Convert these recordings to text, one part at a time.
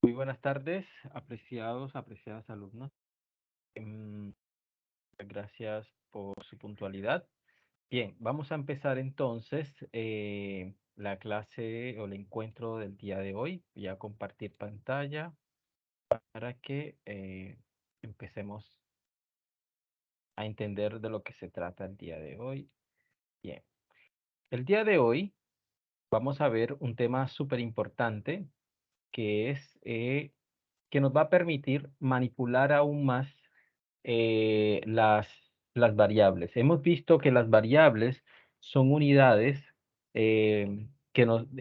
Muy buenas tardes, apreciadas alumnos. Em, Gracias por su puntualidad. Bien, vamos a empezar entonces la clase o el encuentro del día de hoy. Voy a compartir pantalla para que empecemos a entender de lo que se trata el día de hoy. Bien, el día de hoy vamos a ver un tema súper importante que es que nos va a permitir manipular aún más las variables. Hemos visto que las variables son unidades, en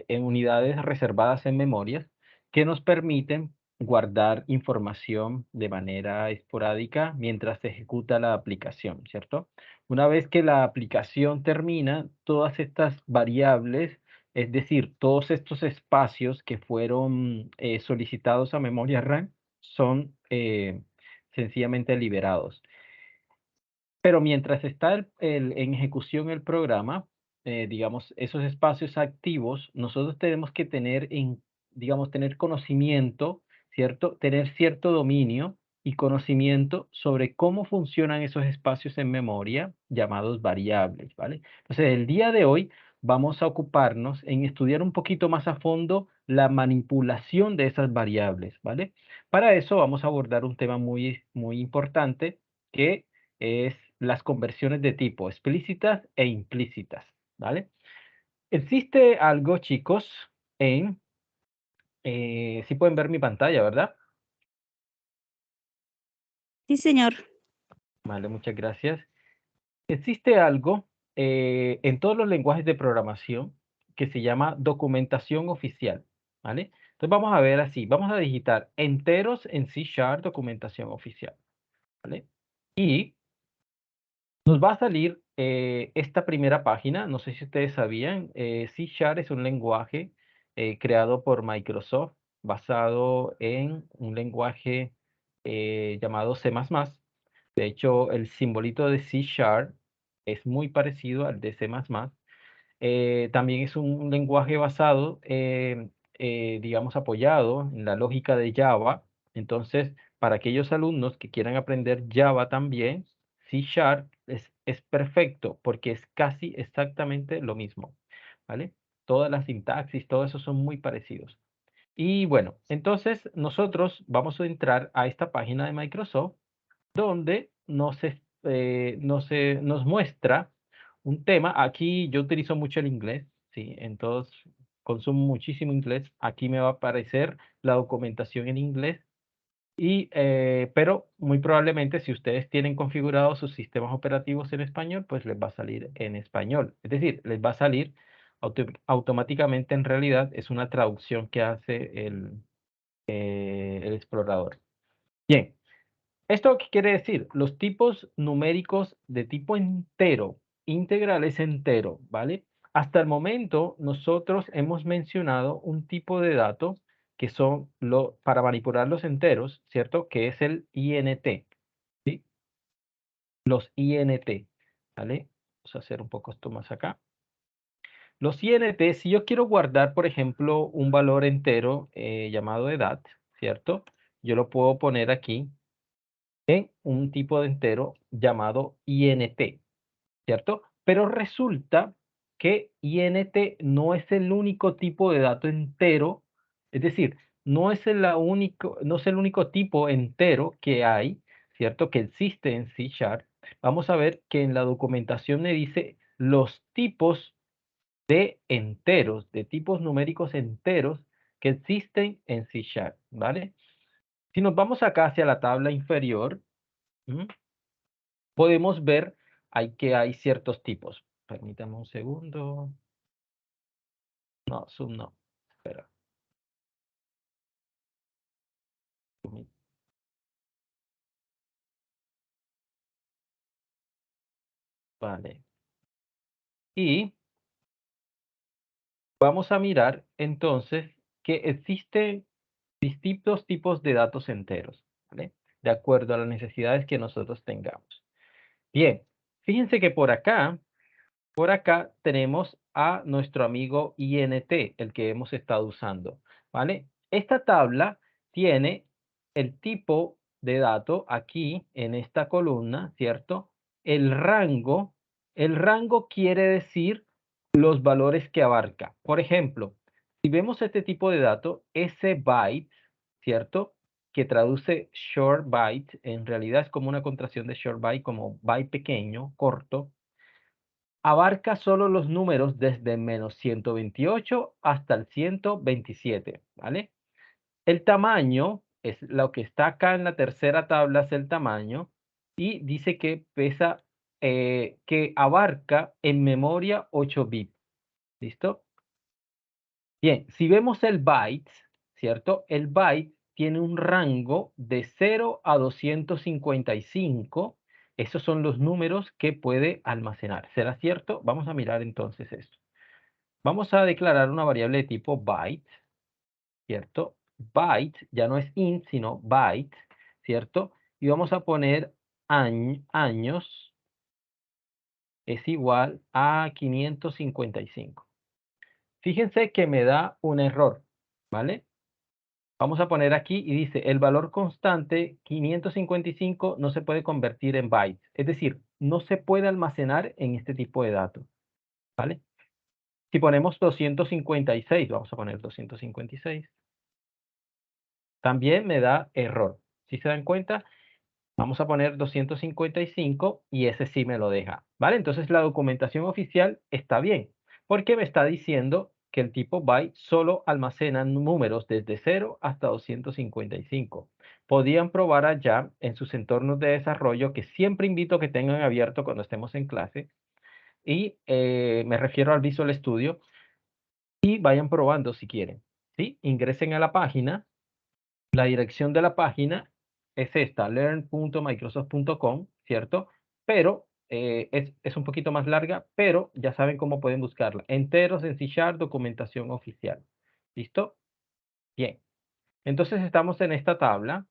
unidades reservadas en memorias que nos permiten guardar información de manera esporádica mientras se ejecuta la aplicación, ¿cierto? Una vez que la aplicación termina, todas estas variables, es decir, todos estos espacios que fueron solicitados a memoria RAM, son sencillamente liberados. Pero mientras está en ejecución el programa, digamos, esos espacios activos, nosotros tenemos que digamos, tener conocimiento, ¿cierto? Tener cierto dominio y conocimiento sobre cómo funcionan esos espacios en memoria llamados variables, ¿vale? Entonces, el día de hoy vamos a ocuparnos en estudiar un poquito más a fondo la manipulación de esas variables, ¿vale? Para eso vamos a abordar un tema muy importante que es las conversiones de tipo explícitas e implícitas, ¿vale? Existe algo, chicos, sí pueden ver mi pantalla, ¿verdad? Sí, señor. Vale, muchas gracias. Existe algo en todos los lenguajes de programación que se llama documentación oficial, ¿vale? Entonces vamos a ver así, vamos a digitar enteros en C# documentación oficial, ¿vale? Y nos va a salir esta primera página, no sé si ustedes sabían, C# es un lenguaje creado por Microsoft basado en un lenguaje llamado C++. De hecho, el simbolito de C# es muy parecido al de C++. También es un lenguaje basado, digamos, apoyado en la lógica de Java. Entonces, para aquellos alumnos que quieran aprender Java también, C# es perfecto porque es casi exactamente lo mismo, ¿vale? Toda la sintaxis, todo eso son muy parecidos. Y bueno, entonces nosotros vamos a entrar a esta página de Microsoft donde nos muestra un tema. Aquí yo utilizo mucho el inglés, sí, entonces consumo muchísimo inglés. Aquí me va a aparecer la documentación en inglés, pero muy probablemente si ustedes tienen configurados sus sistemas operativos en español, pues les va a salir en español. Es decir, les va a salir automáticamente. En realidad es una traducción que hace el explorador. Bien. ¿Esto qué quiere decir? Los tipos numéricos de tipo entero, integral es entero, ¿vale? Hasta el momento nosotros hemos mencionado un tipo de datos que son para manipular los enteros, ¿cierto? Que es el INT, ¿sí? Los INT, ¿vale? Vamos a hacer un poco esto más acá. Los INT, si yo quiero guardar, por ejemplo, un valor entero llamado edad, ¿cierto? Yo lo puedo poner aquí en un tipo de entero llamado INT, ¿cierto? Pero resulta que INT no es el único tipo de dato entero, es decir, no es el único tipo entero que hay, ¿cierto? Que existe en C#. Vamos a ver que en la documentación me dice los tipos de enteros, de tipos numéricos enteros que existen en C#, ¿vale? Si nos vamos acá hacia la tabla inferior, ¿m? Podemos ver que hay ciertos tipos. Permítame un segundo. No, zoom no. Espera. Vale. Y vamos a mirar entonces que existen distintos tipos de datos enteros, ¿vale? De acuerdo a las necesidades que nosotros tengamos. Bien, fíjense que por acá tenemos a nuestro amigo INT, el que hemos estado usando, ¿vale? Esta tabla tiene el tipo de dato aquí en esta columna, ¿cierto? El rango quiere decir los valores que abarca. Por ejemplo, si vemos este tipo de dato, ese byte, ¿cierto? Que traduce short byte, en realidad es como una contracción de short byte, como byte pequeño, corto, abarca solo los números desde menos 128 hasta el 127, ¿vale? El tamaño es lo que está acá en la tercera tabla, es el tamaño, y dice que pesa, que abarca en memoria 8 bits. ¿Listo? Bien, si vemos el byte, ¿cierto? El byte tiene un rango de 0 a 255. Esos son los números que puede almacenar. ¿Será cierto? Vamos a mirar entonces esto. Vamos a declarar una variable de tipo byte, ¿cierto? Byte ya no es int, sino byte, ¿cierto? Y vamos a poner años es igual a 555. Fíjense que me da un error, ¿vale? Vamos a poner aquí y dice, el valor constante 555 no se puede convertir en bytes. Es decir, no se puede almacenar en este tipo de datos, ¿vale? Si ponemos 256, vamos a poner 256, también me da error. Si se dan cuenta, vamos a poner 255 y ese sí me lo deja, ¿vale? Entonces la documentación oficial está bien, porque me está diciendo que el tipo byte solo almacena números desde 0 hasta 255. Podían probar allá en sus entornos de desarrollo, que siempre invito a que tengan abierto cuando estemos en clase, y me refiero al Visual Studio, y vayan probando si quieren, ¿sí? Ingresen a la página. La dirección de la página es esta, learn.microsoft.com, ¿cierto? Pero es un poquito más larga, pero ya saben cómo pueden buscarla. Enteros en C#, documentación oficial. ¿Listo? Bien. Entonces estamos en esta tabla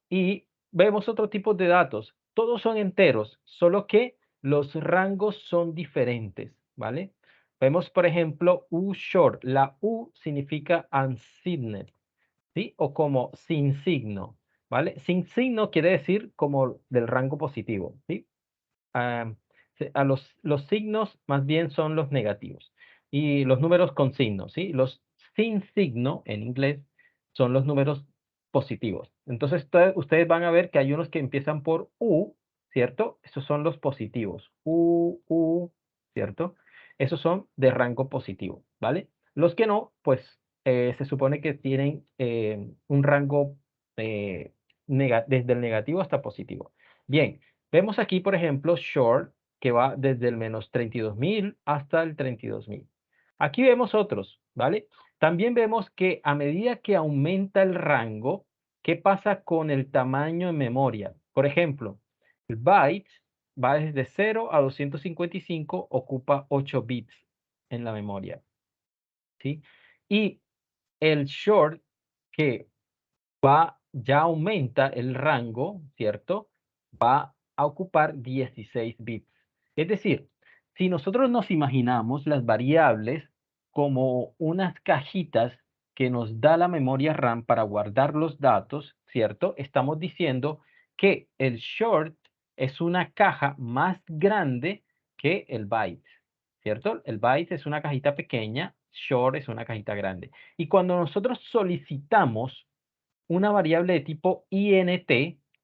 y vemos otro tipo de datos. Todos son enteros, solo que los rangos son diferentes, ¿vale? Vemos, por ejemplo, U short. La U significa unsigned, ¿sí? O como sin signo, ¿vale? Sin signo quiere decir como del rango positivo, ¿sí? Ah, a los signos más bien son los negativos y los números con signo, ¿sí? Los sin signo en inglés son los números positivos. Entonces ustedes van a ver que hay unos que empiezan por U, ¿cierto? Esos son los positivos. U, ¿cierto? Esos son de rango positivo, ¿vale? Los que no, pues se supone que tienen un rango desde el negativo hasta positivo. Bien, vemos aquí, por ejemplo, short, que va desde el menos 32.000 hasta el 32.000. Aquí vemos otros, ¿vale? También vemos que a medida que aumenta el rango, ¿qué pasa con el tamaño en memoria? Por ejemplo, el byte va desde 0 a 255, ocupa 8 bits en la memoria, ¿sí? Y el short, que ya aumenta el rango, ¿cierto? Va a ocupar 16 bits. Es decir, si nosotros nos imaginamos las variables como unas cajitas que nos da la memoria RAM para guardar los datos, ¿cierto? Estamos diciendo que el short es una caja más grande que el byte, ¿cierto? El byte es una cajita pequeña, short es una cajita grande. Y cuando nosotros solicitamos una variable de tipo int,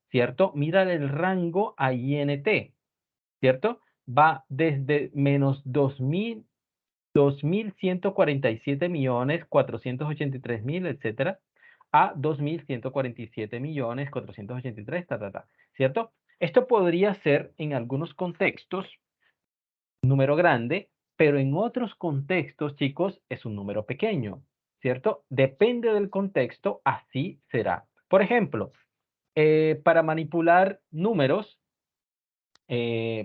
¿cierto? Mira el rango a int, ¿cierto? Va desde menos 2.147.483.000, etcétera, a 2.147.483.000, ¿cierto? Esto podría ser en algunos contextos un número grande, pero en otros contextos, chicos, es un número pequeño, ¿cierto? Depende del contexto, así será. Por ejemplo, para manipular números,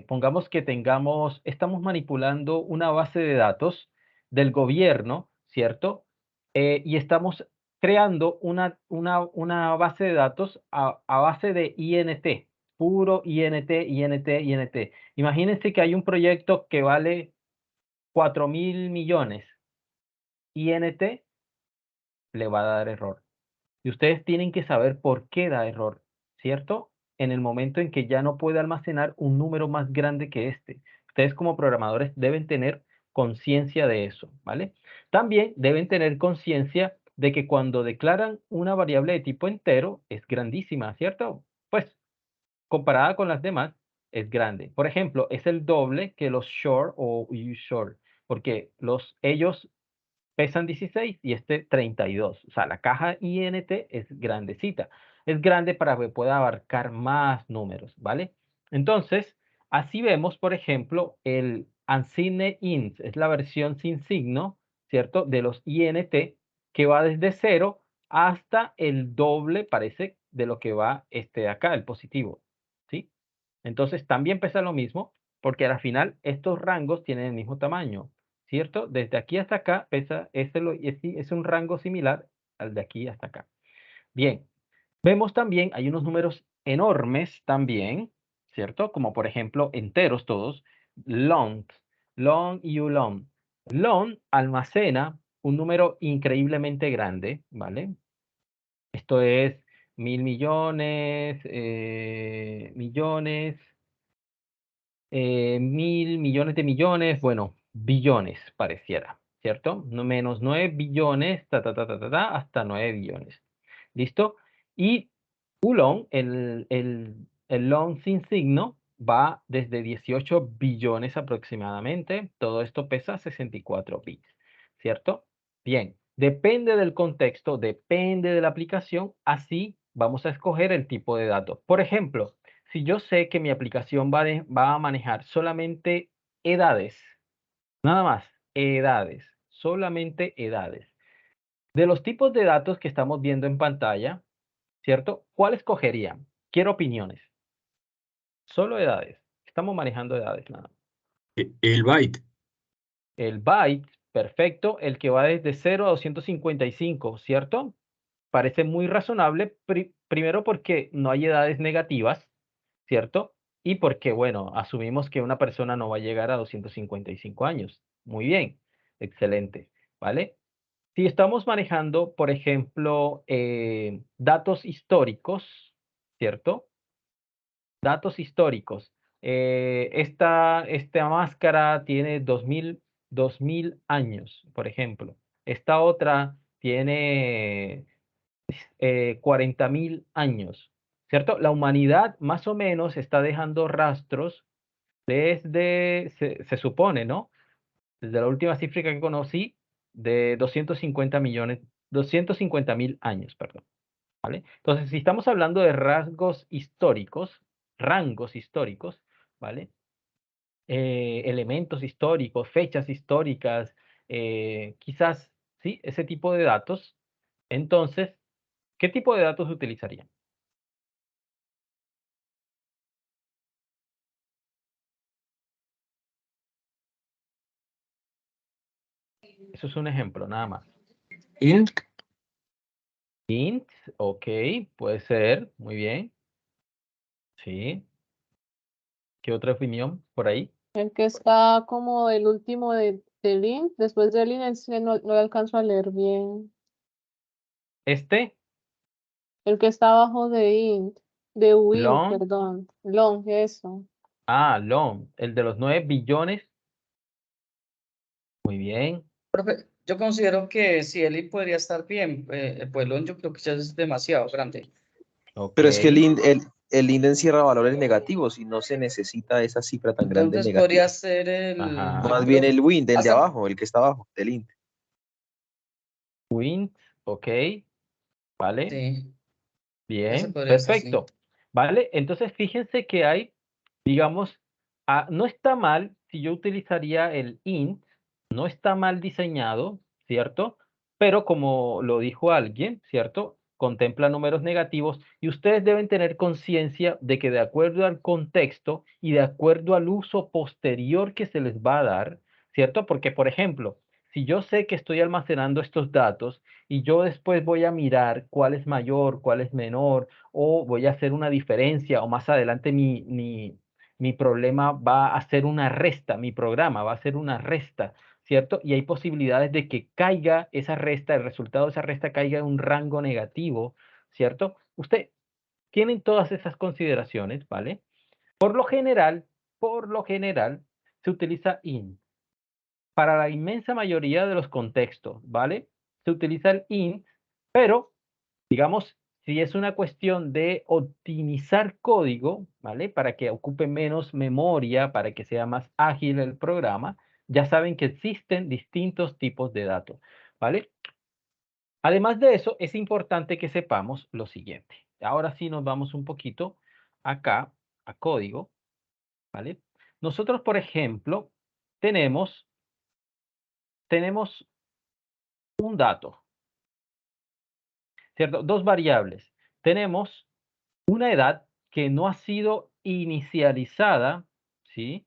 pongamos que estamos manipulando una base de datos del gobierno, ¿cierto? Y estamos creando una base de datos a base de INT, puro INT, INT, INT. Imagínense que hay un proyecto que vale 4.000 millones. INT le va a dar error. Y ustedes tienen que saber por qué da error, ¿cierto? En el momento en que ya no puede almacenar un número más grande que este. Ustedes como programadores deben tener conciencia de eso, ¿vale? También deben tener conciencia de que cuando declaran una variable de tipo entero es grandísima, ¿cierto? Pues comparada con las demás es grande. Por ejemplo, es el doble que los short o ushort, porque ellos pesan 16 y este 32. O sea, la caja INT es grandecita. Es grande para que pueda abarcar más números, ¿vale? Entonces, así vemos, por ejemplo, el unsigned int, es la versión sin signo, ¿cierto? De los INT, que va desde 0 hasta el doble, parece, de lo que va este de acá, el positivo, ¿sí? Entonces, también pesa lo mismo, porque al final estos rangos tienen el mismo tamaño. ¿Cierto? Desde aquí hasta acá pesa, es un rango similar al de aquí hasta acá. Bien, vemos también, hay unos números enormes también, ¿cierto? Como por ejemplo enteros todos, long, long y long. Long almacena un número increíblemente grande, ¿vale? Esto es 1000 millones, millones, 1000 millones de millones, bueno, billones pareciera, ¿cierto? No, menos 9 billones, hasta 9 billones. ¿Listo? Y Oolong, el long sin signo, va desde 18 billones aproximadamente. Todo esto pesa 64 bits, ¿cierto? Bien, depende del contexto, depende de la aplicación, así vamos a escoger el tipo de datos. Por ejemplo, si yo sé que mi aplicación va a manejar solamente edades, nada más, edades, solamente edades. De los tipos de datos que estamos viendo en pantalla, ¿cierto? ¿Cuál escogerían? Quiero opiniones. Solo edades. Estamos manejando edades, nada. El byte. El byte, perfecto, el que va desde 0 a 255, ¿cierto? Parece muy razonable, primero porque no hay edades negativas, ¿cierto? Y porque, bueno, asumimos que una persona no va a llegar a 255 años. Muy bien, excelente, ¿vale? Si estamos manejando, por ejemplo, datos históricos, ¿cierto? Datos históricos. Esta máscara tiene 2000 años, por ejemplo. Esta otra tiene 40.000 años, ¿cierto? La humanidad más o menos está dejando rastros desde, se supone, ¿no? Desde la última cifra que conocí, de 250 millones, 250.000 años, perdón, ¿vale? Entonces, si estamos hablando de rangos históricos, ¿vale? Elementos históricos, fechas históricas, quizás, ¿sí? Ese tipo de datos. Entonces, ¿qué tipo de datos utilizarían? Eso es un ejemplo, nada más. Int. Int, ok, puede ser, muy bien. Sí. ¿Qué otra opinión por ahí? El que está como el último del int, después del int, ese no lo alcanzo a leer bien. Este, El que está abajo de int, de win, long, perdón. Long, eso. long, el de los 9 billones. Muy bien. Profe, yo considero que si el int podría estar bien, pues el yo creo que ya es demasiado grande. Ok. Pero es que el int encierra valores negativos y no se necesita esa cifra tan grande Entonces negativa. podría ser Ajá. Más bien el win, el de hasta- abajo, el que está abajo, del int. Wint, ok. Vale. Sí, ese Bien. podría ser, sí. Perfecto. Vale. Entonces, fíjense que hay, digamos, no está mal si yo utilizaría el int, no está mal diseñado, ¿cierto? Pero como lo dijo alguien, ¿cierto? Contempla números negativos y ustedes deben tener conciencia de que de acuerdo al contexto y de acuerdo al uso posterior que se les va a dar, ¿cierto? Porque, por ejemplo, si yo sé que estoy almacenando estos datos y yo después voy a mirar cuál es mayor, cuál es menor, o voy a hacer una diferencia, o más adelante mi problema va a hacer una resta, mi programa va a hacer una resta, ¿cierto? Y hay posibilidades de que caiga esa resta, el resultado de esa resta caiga en un rango negativo, ¿cierto? Usted tiene todas esas consideraciones, ¿vale? Por lo general, se utiliza int. Para la inmensa mayoría de los contextos, ¿vale? Se utiliza el int, pero, digamos, si es una cuestión de optimizar código, ¿vale? Para que ocupe menos memoria, para que sea más ágil el programa, ya saben que existen distintos tipos de datos, ¿vale? Además de eso, es importante que sepamos lo siguiente. Ahora sí nos vamos un poquito acá a código, ¿vale? Nosotros, por ejemplo, tenemos un dato, ¿cierto? Dos variables. Tenemos una edad que no ha sido inicializada, ¿sí?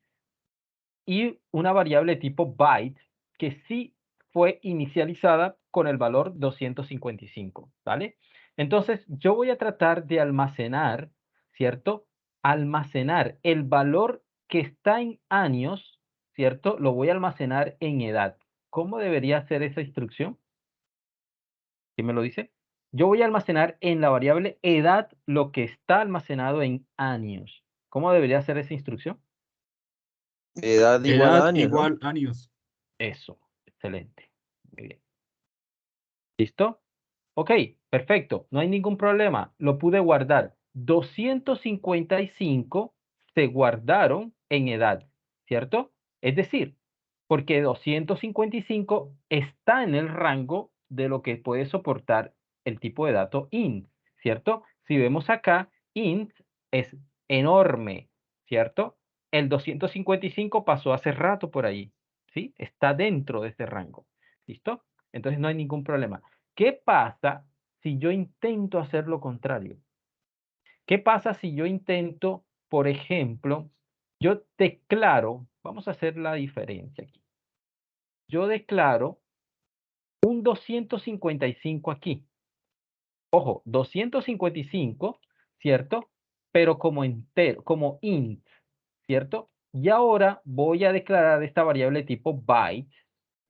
Y una variable tipo byte que sí fue inicializada con el valor 255, ¿vale? Entonces, yo voy a tratar de almacenar, ¿cierto? Almacenar el valor que está en años, ¿cierto? Lo voy a almacenar en edad. ¿Cómo debería ser esa instrucción? ¿Quién me lo dice? Yo voy a almacenar en la variable edad lo que está almacenado en años. ¿Cómo debería ser esa instrucción? Edad igual a Edad años, ¿no? igual años. Eso, excelente. Muy bien. ¿Listo? Ok, perfecto, no hay ningún problema. Lo pude guardar. 255 se guardaron en edad, ¿cierto? Es decir, porque 255 está en el rango de lo que puede soportar el tipo de dato int, ¿cierto? Si vemos acá, int es enorme, ¿cierto? El 255 pasó hace rato por ahí, ¿sí? Está dentro de ese rango, ¿listo? Entonces no hay ningún problema. ¿Qué pasa si yo intento hacer lo contrario? ¿Qué pasa si yo intento, por ejemplo, yo declaro, vamos a hacer la diferencia aquí. Yo declaro un 255 aquí. Ojo, 255, ¿cierto? Pero como entero, como int, ¿cierto? Y ahora voy a declarar esta variable tipo byte,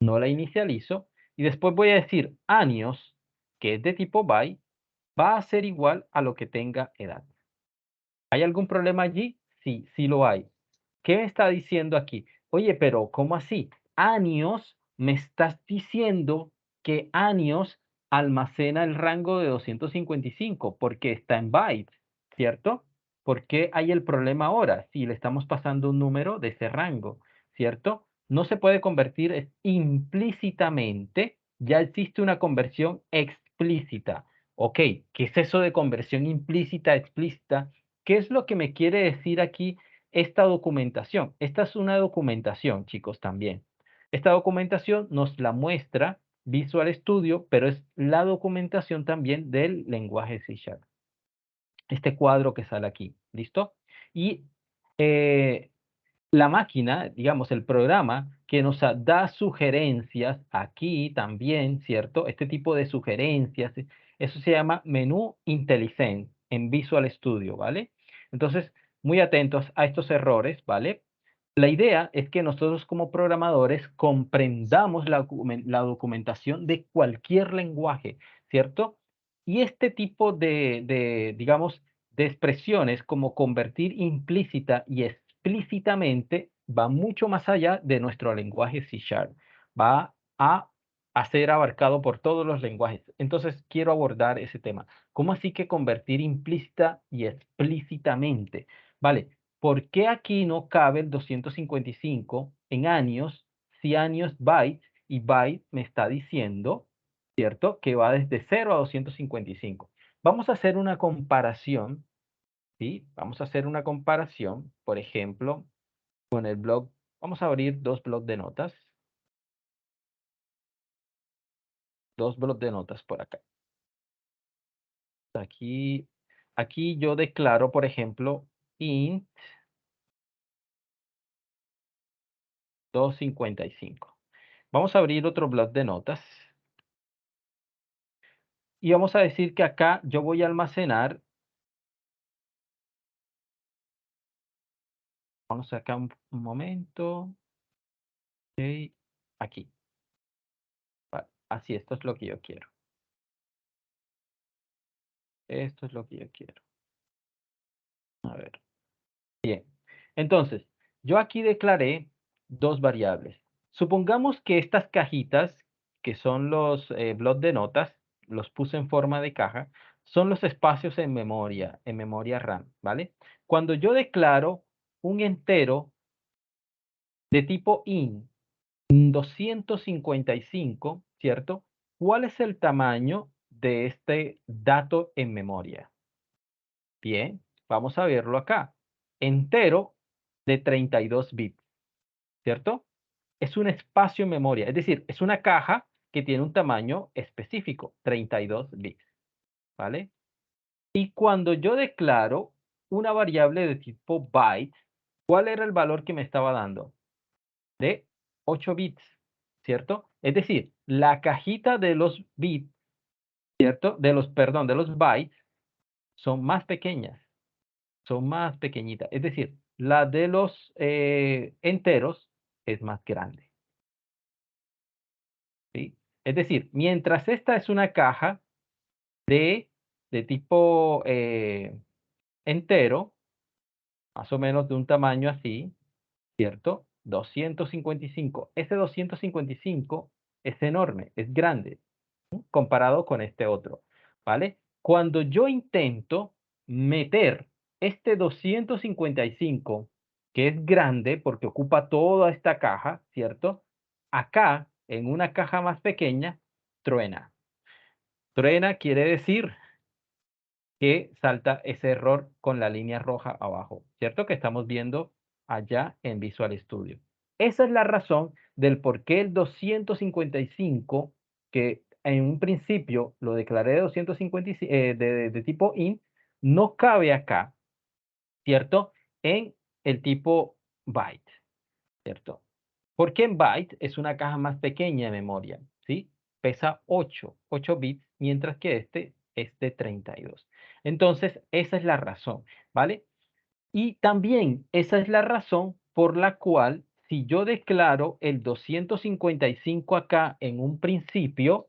no la inicializo, y después voy a decir años, que es de tipo byte, va a ser igual a lo que tenga edad. ¿Hay algún problema allí? Sí, sí lo hay. ¿Qué me está diciendo aquí? Oye, pero ¿cómo así? Años, me estás diciendo que años almacena el rango de 255 porque está en bytes, ¿cierto? ¿Por qué hay el problema ahora si le estamos pasando un número de ese rango, ¿cierto? No se puede convertir implícitamente, ya existe una conversión explícita. Ok, ¿qué es eso de conversión implícita, explícita? ¿Qué es lo que me quiere decir aquí esta documentación? Esta es una documentación, chicos, también. Esta documentación nos la muestra Visual Studio, pero es la documentación también del lenguaje C#. Este cuadro que sale aquí, ¿listo? Y la máquina, digamos, el programa que nos da sugerencias aquí también, ¿cierto? Este tipo de sugerencias, eso se llama menú IntelliSense en Visual Studio, ¿vale? Entonces, muy atentos a estos errores, ¿vale? La idea es que nosotros como programadores comprendamos la documentación de cualquier lenguaje, ¿cierto? Y este tipo digamos, de expresiones como convertir implícita y explícitamente va mucho más allá de nuestro lenguaje C#. Va a ser abarcado por todos los lenguajes. Entonces, quiero abordar ese tema. ¿Cómo así que convertir implícita y explícitamente? Vale, ¿por qué aquí no cabe el 255 en años si años bytes y byte me está diciendo, ¿cierto? Que va desde 0 a 255. Vamos a hacer una comparación, ¿sí? Vamos a hacer una comparación, por ejemplo, con el blog. Vamos a abrir dos blocs de notas. Dos blocs de notas por acá. Aquí yo declaro, por ejemplo, int 255. Vamos a abrir otro bloc de notas. Y vamos a decir que acá yo voy a almacenar Vamos acá un momento. Ok, aquí. Vale, así, esto es lo que yo quiero. Esto es lo que yo quiero. A ver. Bien. Entonces, yo aquí declaré dos variables. Supongamos que estas cajitas, que son los blocs de notas, los puse en forma de caja, son los espacios en memoria RAM, ¿vale? Cuando yo declaro un entero de tipo int 255, ¿cierto? ¿Cuál es el tamaño de este dato en memoria? Bien, vamos a verlo acá. Entero de 32 bits, ¿cierto? Es un espacio en memoria, es decir, es una caja que tiene un tamaño específico, 32 bits, ¿vale? Y cuando yo declaro una variable de tipo byte, ¿cuál era el valor que me estaba dando? De 8 bits, ¿cierto? Es decir, la cajita de los bits, ¿cierto? Perdón, de los bytes son más pequeñas, son más pequeñitas. Es decir, la de los enteros es más grande, ¿sí? Es decir, mientras esta es una caja de tipo entero, más o menos de un tamaño así, ¿cierto? 255. Ese 255 es enorme, es grande, ¿no? Comparado con este otro, ¿vale? Cuando yo intento meter este 255, que es grande porque ocupa toda esta caja, ¿cierto? Acá, en una caja más pequeña, truena. Truena quiere decir que salta ese error con la línea roja abajo, ¿cierto? Que estamos viendo allá en Visual Studio. Esa es la razón del por qué el 255, que en un principio lo declaré de 255, de tipo int, no cabe acá, ¿cierto? En el tipo byte, ¿cierto? Porque en byte es una caja más pequeña de memoria, ¿sí? Pesa 8 bits, mientras que este es de 32. Entonces, esa es la razón, ¿vale? Y también esa es la razón por la cual, si yo declaro el 255 acá en un principio,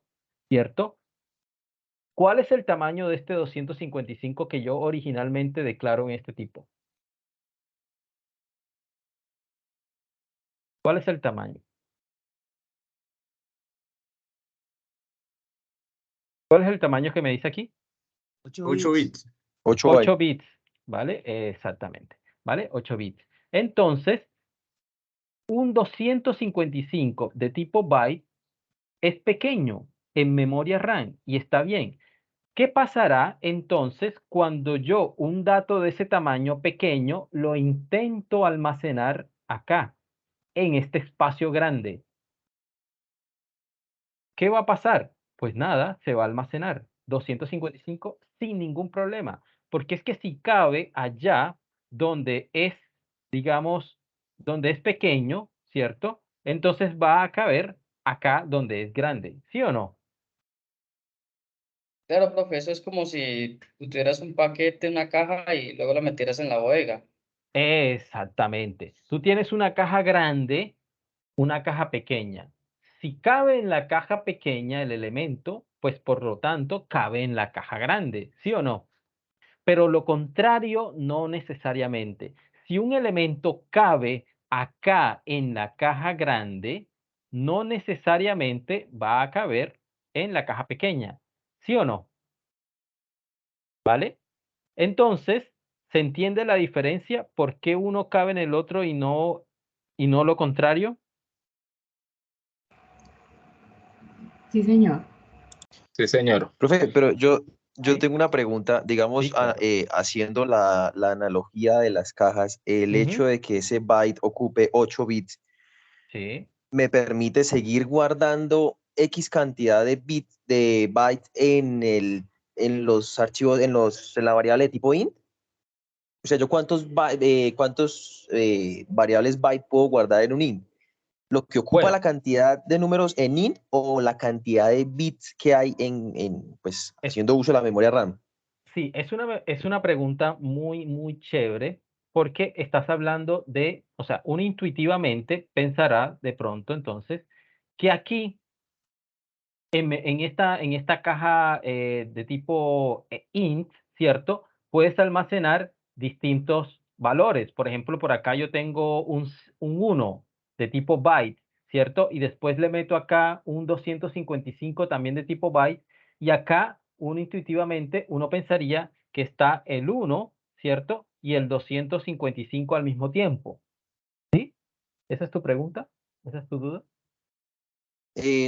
¿cierto? ¿Cuál es el tamaño de este 255 que yo originalmente declaro en este tipo? ¿Cuál es el tamaño? ¿Cuál es el tamaño que me dice aquí? 8 bits. 8 8 bytes. bits, ¿vale? Exactamente, ¿vale? 8 bits. Entonces, un 255 de tipo byte es pequeño en memoria RAM y está bien. ¿Qué pasará entonces cuando yo un dato de ese tamaño pequeño lo intento almacenar acá, en este espacio grande? ¿Qué va a pasar? Pues nada, se va a almacenar 255 sin ningún problema, porque es que si cabe allá donde es, digamos, donde es pequeño, ¿cierto? Entonces va a caber acá donde es grande, ¿sí o no? Claro, profe, eso es como si tú tuvieras un paquete, una caja y luego la metieras en la bodega. Exactamente. Tú tienes una caja grande, una caja pequeña. Si cabe en la caja pequeña el elemento, pues por lo tanto cabe en la caja grande, ¿sí o no? Pero lo contrario no necesariamente. Si un elemento cabe acá en la caja grande, no necesariamente va a caber en la caja pequeña, ¿sí o no? ¿Vale? Entonces, ¿se entiende la diferencia? ¿Por qué uno cabe en el otro y no lo contrario? Sí, señor. Sí, señor. Profe, pero yo Sí. tengo una pregunta, digamos, Sí, claro. haciendo la analogía de las cajas, el hecho Ujú. de que ese byte ocupe 8 bits, Sí, ¿me permite seguir guardando X cantidad de bits, de bytes en los archivos, en la variable de tipo int? O sea, ¿yo cuántos variables byte puedo guardar en un int? ¿Lo que ocupa bueno, la cantidad de números en int o la cantidad de bits que hay pues, es, haciendo uso de la memoria RAM? sí, es una pregunta muy, muy chévere, porque estás hablando de, o sea, uno intuitivamente pensará de pronto entonces que aquí en esta caja de tipo int, ¿cierto? Puedes almacenar distintos valores. Por ejemplo, por acá yo tengo un 1 de tipo byte, ¿cierto? Y después le meto acá un 255 también de tipo byte. Y acá uno intuitivamente, uno pensaría que está el 1, ¿cierto? Y el 255 al mismo tiempo. ¿Sí? ¿Esa es tu pregunta? ¿Esa es tu duda?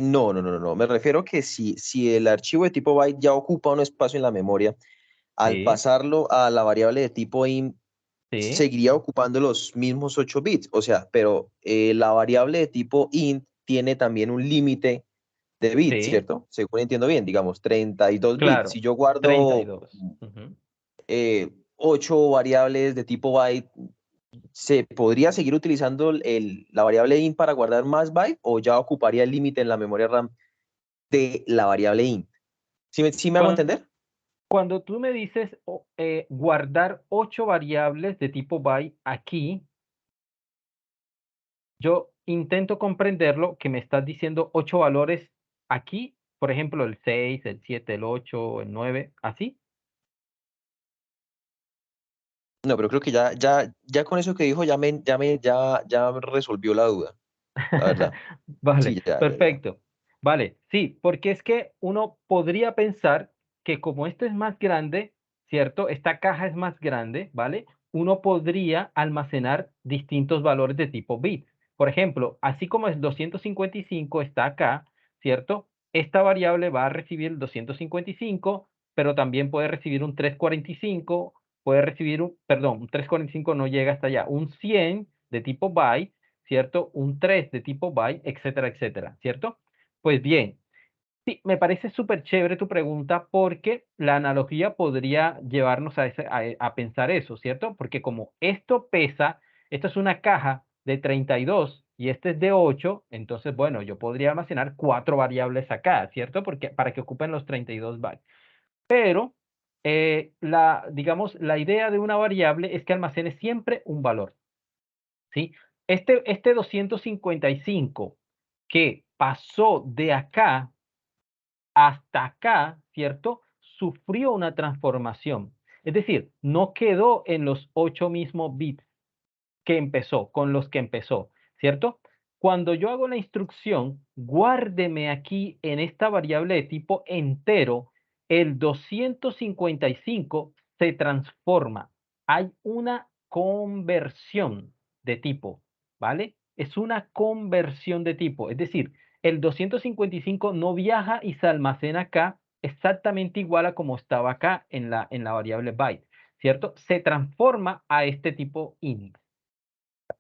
No. Me refiero que si el archivo de tipo byte ya ocupa un espacio en la memoria, al Sí, pasarlo a la variable de tipo int, sí, seguiría ocupando los mismos 8 bits. O sea, pero la variable de tipo int tiene también un límite de bits, sí. ¿cierto? Según entiendo bien, digamos 32 bits. Si Claro, yo guardo 32. Ujú. 8 variables de tipo byte, ¿se podría seguir utilizando la variable int para guardar más byte o ya ocuparía el límite en la memoria RAM de la variable int? ¿Sí me hago Cuan- entender? Cuando tú me dices guardar 8 variables de tipo byte aquí, yo intento comprenderlo que me estás diciendo 8 valores aquí, por ejemplo, el 6, el 7, el 8, el 9, ¿así? No, pero creo que ya con eso que dijo ya resolvió la duda, la verdad. Vale, Sí, ya. perfecto. Vale, sí, porque es que uno podría pensar que como esto es más grande, ¿cierto? Esta caja es más grande, ¿vale? Uno podría almacenar distintos valores de tipo bit. Por ejemplo, así como el 255 está acá, ¿cierto? Esta variable va a recibir el 255, pero también puede recibir un 345, puede recibir un 345 no llega hasta allá, un 100 de tipo byte, ¿cierto? Un 3 de tipo byte, etcétera, etcétera, ¿cierto? Pues bien, sí, me parece súper chévere tu pregunta porque la analogía podría llevarnos a pensar eso, ¿cierto? Porque como esto pesa, esto es una caja de 32 y este es de 8, entonces, bueno, yo podría almacenar 4 variables acá, ¿cierto? Porque para que ocupen los 32 bytes. Pero, digamos, la idea de una variable es que almacene siempre un valor. ¿Sí? Este 255 que pasó de acá hasta acá, ¿cierto? Sufrió una transformación. Es decir, no quedó en los 8 mismos bits que empezó, con los que empezó, ¿cierto? Cuando yo hago la instrucción, guárdeme aquí en esta variable de tipo entero, el 255 se transforma. Hay una conversión de tipo, ¿vale? Es una conversión de tipo. Es decir, el 255 no viaja y se almacena acá exactamente igual a como estaba acá en la variable byte, ¿cierto? Se transforma a este tipo int.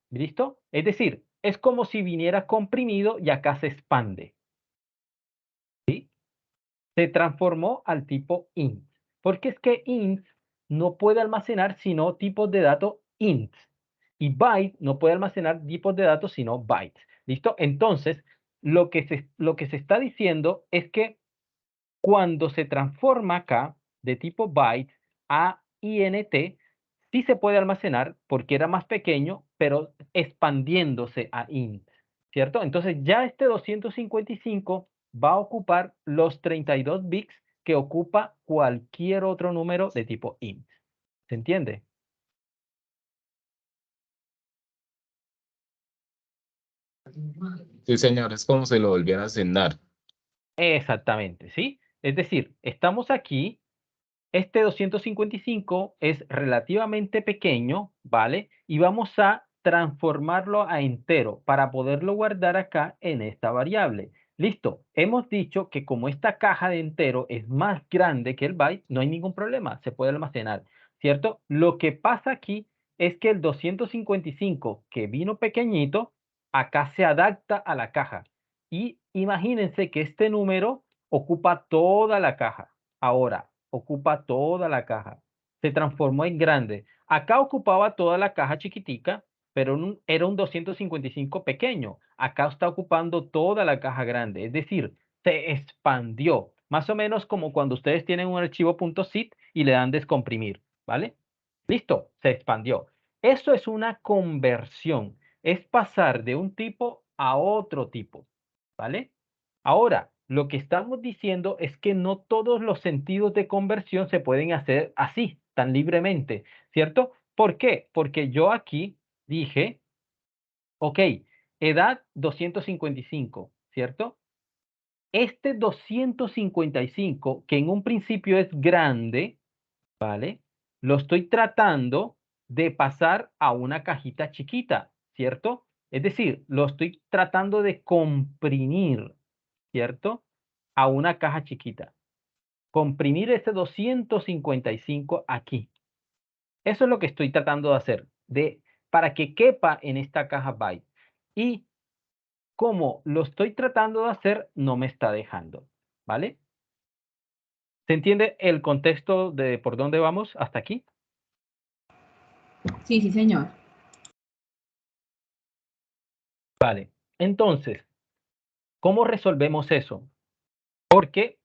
¿Listo? Es decir, es como si viniera comprimido y acá se expande. ¿Sí? Se transformó al tipo int. Porque es que int no puede almacenar sino tipos de datos int. Y byte no puede almacenar tipos de datos sino bytes. ¿Listo? Entonces, lo que se está diciendo es que cuando se transforma acá de tipo byte a int, sí se puede almacenar porque era más pequeño, pero expandiéndose a int, ¿cierto? Entonces ya este 255 va a ocupar los 32 bits que ocupa cualquier otro número de tipo int. ¿Se entiende? Sí, señor, es como si lo volviera a asignar. Exactamente, ¿sí? Es decir, estamos aquí. Este 255 es relativamente pequeño, ¿vale? Y vamos a transformarlo a entero para poderlo guardar acá en esta variable. Listo. Hemos dicho que como esta caja de entero es más grande que el byte, no hay ningún problema, se puede almacenar, ¿cierto? Lo que pasa aquí es que el 255 que vino pequeñito, acá se adapta a la caja. Y imagínense que este número ocupa toda la caja. Ahora, ocupa toda la caja. Se transformó en grande. Acá ocupaba toda la caja chiquitica, pero era un 255 pequeño. Acá está ocupando toda la caja grande. Es decir, se expandió. Más o menos como cuando ustedes tienen un archivo .zip y le dan descomprimir, ¿vale? Listo, se expandió. Eso es una conversión. Es pasar de un tipo a otro tipo, ¿vale? Ahora, lo que estamos diciendo es que no todos los sentidos de conversión se pueden hacer así, tan libremente, ¿cierto? ¿Por qué? Porque yo aquí dije, ok, edad 255, ¿cierto? Este 255, que en un principio es grande, ¿vale? Lo estoy tratando de pasar a una cajita chiquita, ¿cierto? Es decir, lo estoy tratando de comprimir, ¿cierto? A una caja chiquita. Comprimir ese 255 aquí. Eso es lo que estoy tratando de hacer, para que quepa en esta caja byte. Y como lo estoy tratando de hacer, no me está dejando, ¿vale? ¿Se entiende el contexto de por dónde vamos hasta aquí? Sí, sí, señor. Vale. Entonces, ¿cómo resolvemos eso? Porque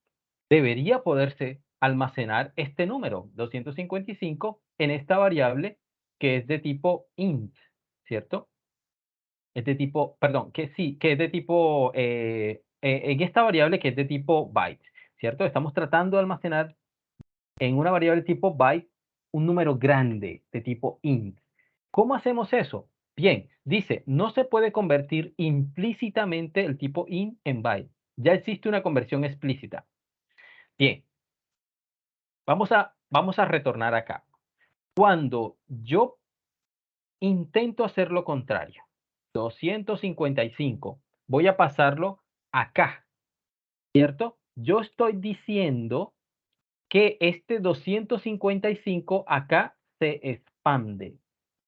debería poderse almacenar este número, 255, en esta variable que es de tipo int, ¿cierto? Es de tipo, perdón, que sí, que es de tipo, en esta variable que es de tipo byte, ¿cierto? Estamos tratando de almacenar en una variable tipo byte un número grande de tipo int. ¿Cómo hacemos eso? Bien, dice, no se puede convertir implícitamente el tipo int en byte. Ya existe una conversión explícita. Bien, vamos a retornar acá. Cuando yo intento hacer lo contrario, 255, voy a pasarlo acá, ¿cierto? Yo estoy diciendo que este 255 acá se expande,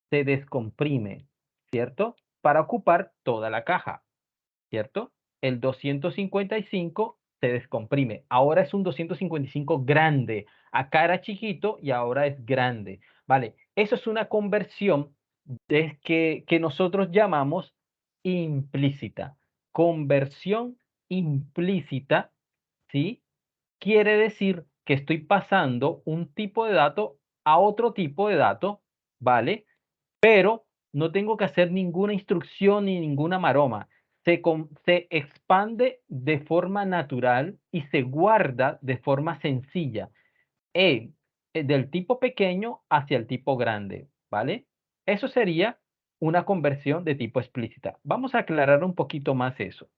se descomprime, ¿cierto? Para ocupar toda la caja, ¿cierto? El 255 se descomprime. Ahora es un 255 grande. Acá era chiquito y ahora es grande. Vale, eso es una conversión que nosotros llamamos implícita. Conversión implícita, ¿sí? Quiere decir que estoy pasando un tipo de dato a otro tipo de dato, ¿vale? Pero no tengo que hacer ninguna instrucción ni ninguna maroma. Se expande de forma natural y se guarda de forma sencilla, del tipo pequeño hacia el tipo grande, ¿vale? Eso sería una conversión de tipo explícita. Vamos a aclarar un poquito más eso.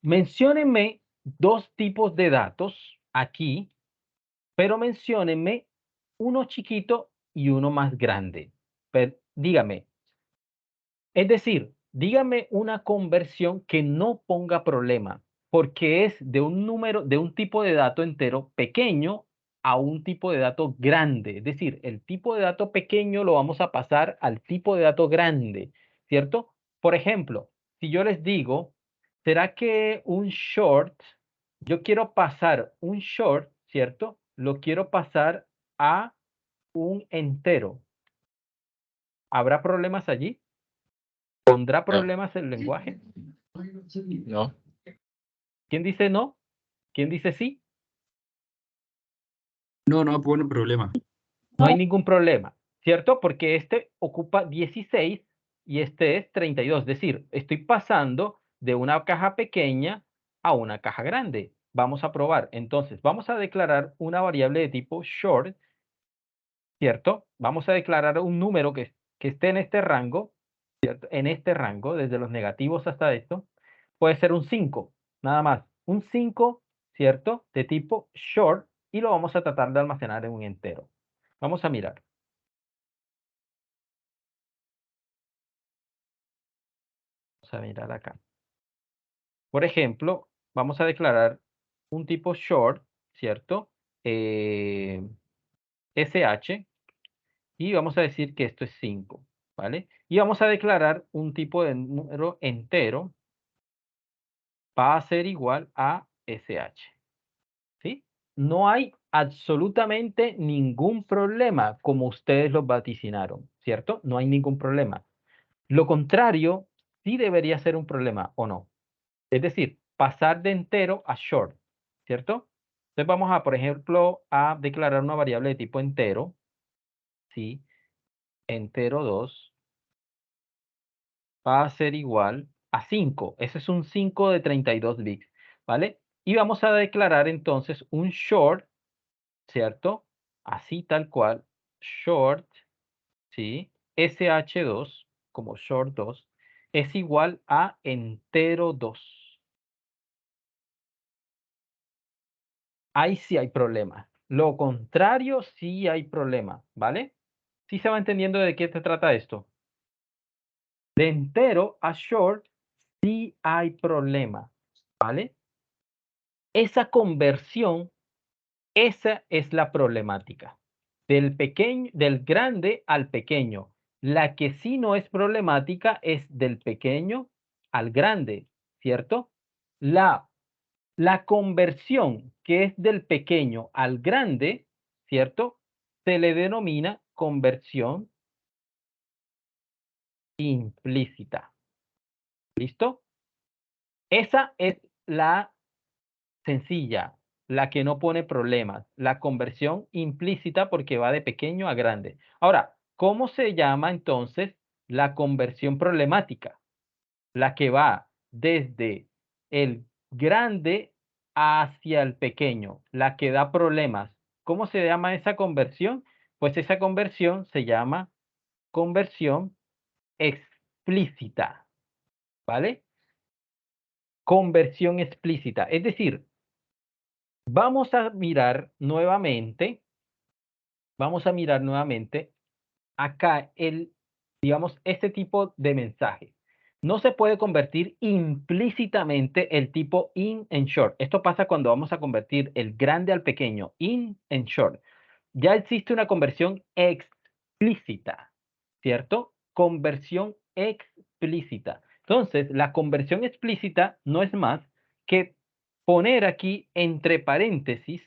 Menciónenme dos tipos de datos aquí, pero menciónenme uno chiquito y uno más grande. Dígame, es decir, dígame una conversión que no ponga problema, porque es de un número, de un tipo de dato entero pequeño a un tipo de dato grande. Es decir, el tipo de dato pequeño lo vamos a pasar al tipo de dato grande, ¿cierto? Por ejemplo, si yo les digo, ¿será que un short, yo quiero pasar un short, ¿cierto? Lo quiero pasar a un entero. ¿Habrá problemas allí? ¿Pondrá problemas el lenguaje? No. ¿Quién dice no? ¿Quién dice sí? No, no pone problema. No hay ningún problema, ¿cierto? Porque este ocupa 16 y este es 32. Es decir, estoy pasando de una caja pequeña a una caja grande. Vamos a probar. Entonces, vamos a declarar una variable de tipo short, ¿cierto? Vamos a declarar un número que esté en este rango, ¿cierto? En este rango, desde los negativos hasta esto. Puede ser un 5, nada más. Un 5, ¿cierto? De tipo short y lo vamos a tratar de almacenar en un entero. Vamos a mirar. Vamos a mirar acá. Por ejemplo, vamos a declarar un tipo short, ¿cierto? SH, y vamos a decir que esto es 5, ¿vale? Y vamos a declarar un tipo de número entero, va a ser igual a SH, ¿sí? No hay absolutamente ningún problema, como ustedes lo vaticinaron, ¿cierto? No hay ningún problema. Lo contrario, sí debería ser un problema, ¿o no? Es decir, pasar de entero a short, ¿cierto? Entonces vamos a, por ejemplo, a declarar una variable de tipo entero, ¿sí? entero 2 va a ser igual a 5. Ese es un 5 de 32 bits, ¿vale? Y vamos a declarar entonces un short, ¿cierto? Así tal cual, short, ¿sí? SH2, como short 2, es igual a entero 2. Ahí sí hay problema. Lo contrario, sí hay problema, ¿vale? ¿Sí se va entendiendo de qué se trata esto? De entero a short, sí hay problema, ¿vale? Esa conversión, esa es la problemática. Del grande al pequeño. La que sí no es problemática es del pequeño al grande, ¿cierto? La conversión que es del pequeño al grande, ¿cierto? Se le denomina conversión implícita. ¿Listo? Esa es la sencilla, la que no pone problemas, la conversión implícita porque va de pequeño a grande. Ahora, ¿cómo se llama entonces la conversión problemática? La que va desde el grande hacia el pequeño, la que da problemas. ¿Cómo se llama esa conversión? Pues esa conversión se llama conversión explícita, ¿vale? Conversión explícita. Es decir, vamos a mirar nuevamente acá digamos, este tipo de mensaje. No se puede convertir implícitamente el tipo in en short. Esto pasa cuando vamos a convertir el grande al pequeño, in en short. Ya existe una conversión explícita, ¿cierto? Conversión explícita. Entonces, la conversión explícita no es más que poner aquí entre paréntesis,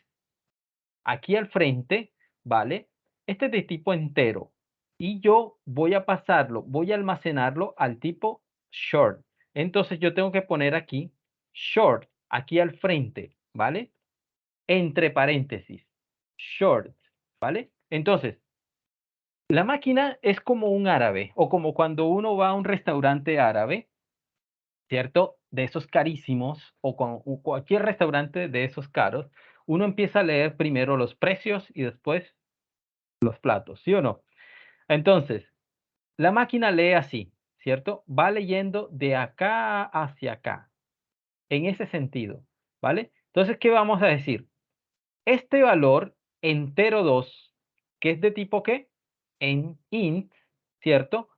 aquí al frente, ¿vale? Este es de tipo entero. Y yo voy a pasarlo, voy a almacenarlo al tipo short. Entonces yo tengo que poner aquí short, aquí al frente, ¿vale? Entre paréntesis, short, ¿vale? Entonces, la máquina es como un árabe o como cuando uno va a un restaurante árabe, ¿cierto? De esos carísimos o cualquier restaurante de esos caros, uno empieza a leer primero los precios y después los platos, ¿sí o no? Entonces, la máquina lee así, ¿cierto? Va leyendo de acá hacia acá, en ese sentido, ¿vale? Entonces, ¿qué vamos a decir? Este valor entero 2, que es de tipo ¿qué? En int, ¿cierto?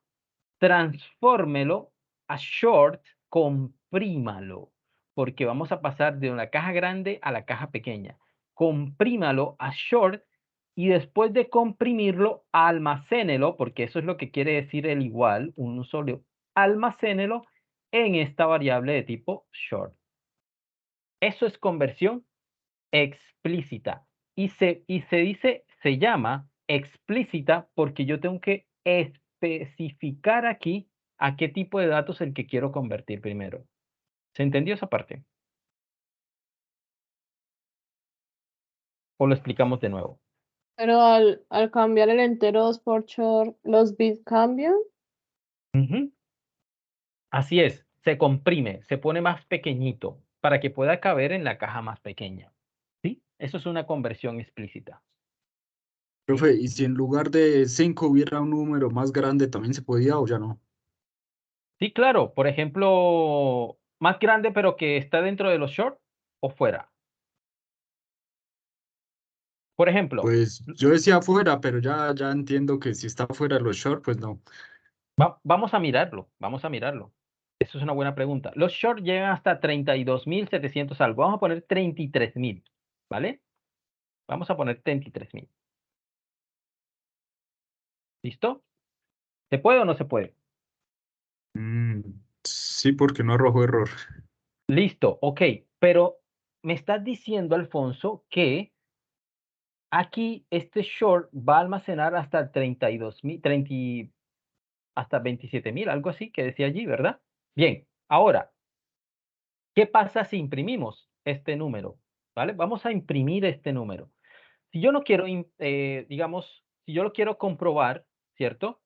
Transfórmelo a short, comprímalo, porque vamos a pasar de una caja grande a la caja pequeña. Comprímalo a short y después de comprimirlo, almacénelo, porque eso es lo que quiere decir el igual, un solo, almacénelo en esta variable de tipo short. Eso es conversión explícita. Y se llama explícita porque yo tengo que especificar aquí a qué tipo de datos es el que quiero convertir primero. ¿Se entendió esa parte? ¿O lo explicamos de nuevo? Pero al cambiar el entero 2 por short, ¿los bits cambian? Ujú. Así es, se comprime, se pone más pequeñito para que pueda caber en la caja más pequeña. ¿Sí? Eso es una conversión explícita. Profe, ¿y si en lugar de 5 hubiera un número más grande, también se podía o ya no? Sí, claro. Por ejemplo, más grande pero que está dentro de los short o fuera. Por ejemplo, Pues yo decía afuera, pero ya entiendo que si está fuera de los short, pues no. vamos a mirarlo, vamos a mirarlo. Eso es una buena pregunta. Los short llegan hasta 32.700 algo. Vamos a poner 33.000, ¿vale? Vamos a poner 33.000. ¿Listo? ¿Se puede o no se puede? Mm, sí, porque no arrojó error. Listo, ok. Pero me estás diciendo, Alfonso, que aquí este short va a almacenar hasta 32.000, hasta 27.000, algo así que decía allí, ¿verdad? Bien, ahora, ¿qué pasa si imprimimos este número? ¿Vale? Vamos a imprimir este número. Si yo no quiero, digamos, si yo lo quiero comprobar, ¿cierto?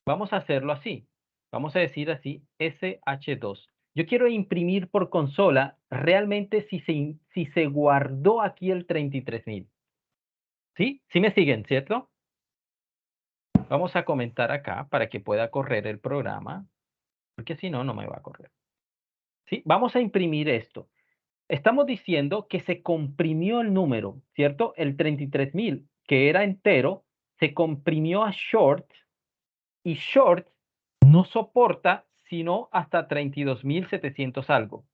Vamos a hacerlo así. Vamos a decir así, SH2. Yo quiero imprimir por consola realmente si se guardó aquí el 33.000. ¿Sí? ¿Sí me siguen, cierto? Vamos a comentar acá para que pueda correr el programa, porque si no, no me va a correr. ¿Sí? Vamos a imprimir esto. Estamos diciendo que se comprimió el número, ¿cierto? El 33.000, que era entero, se comprimió a short, y short no soporta sino hasta 32.700 algo.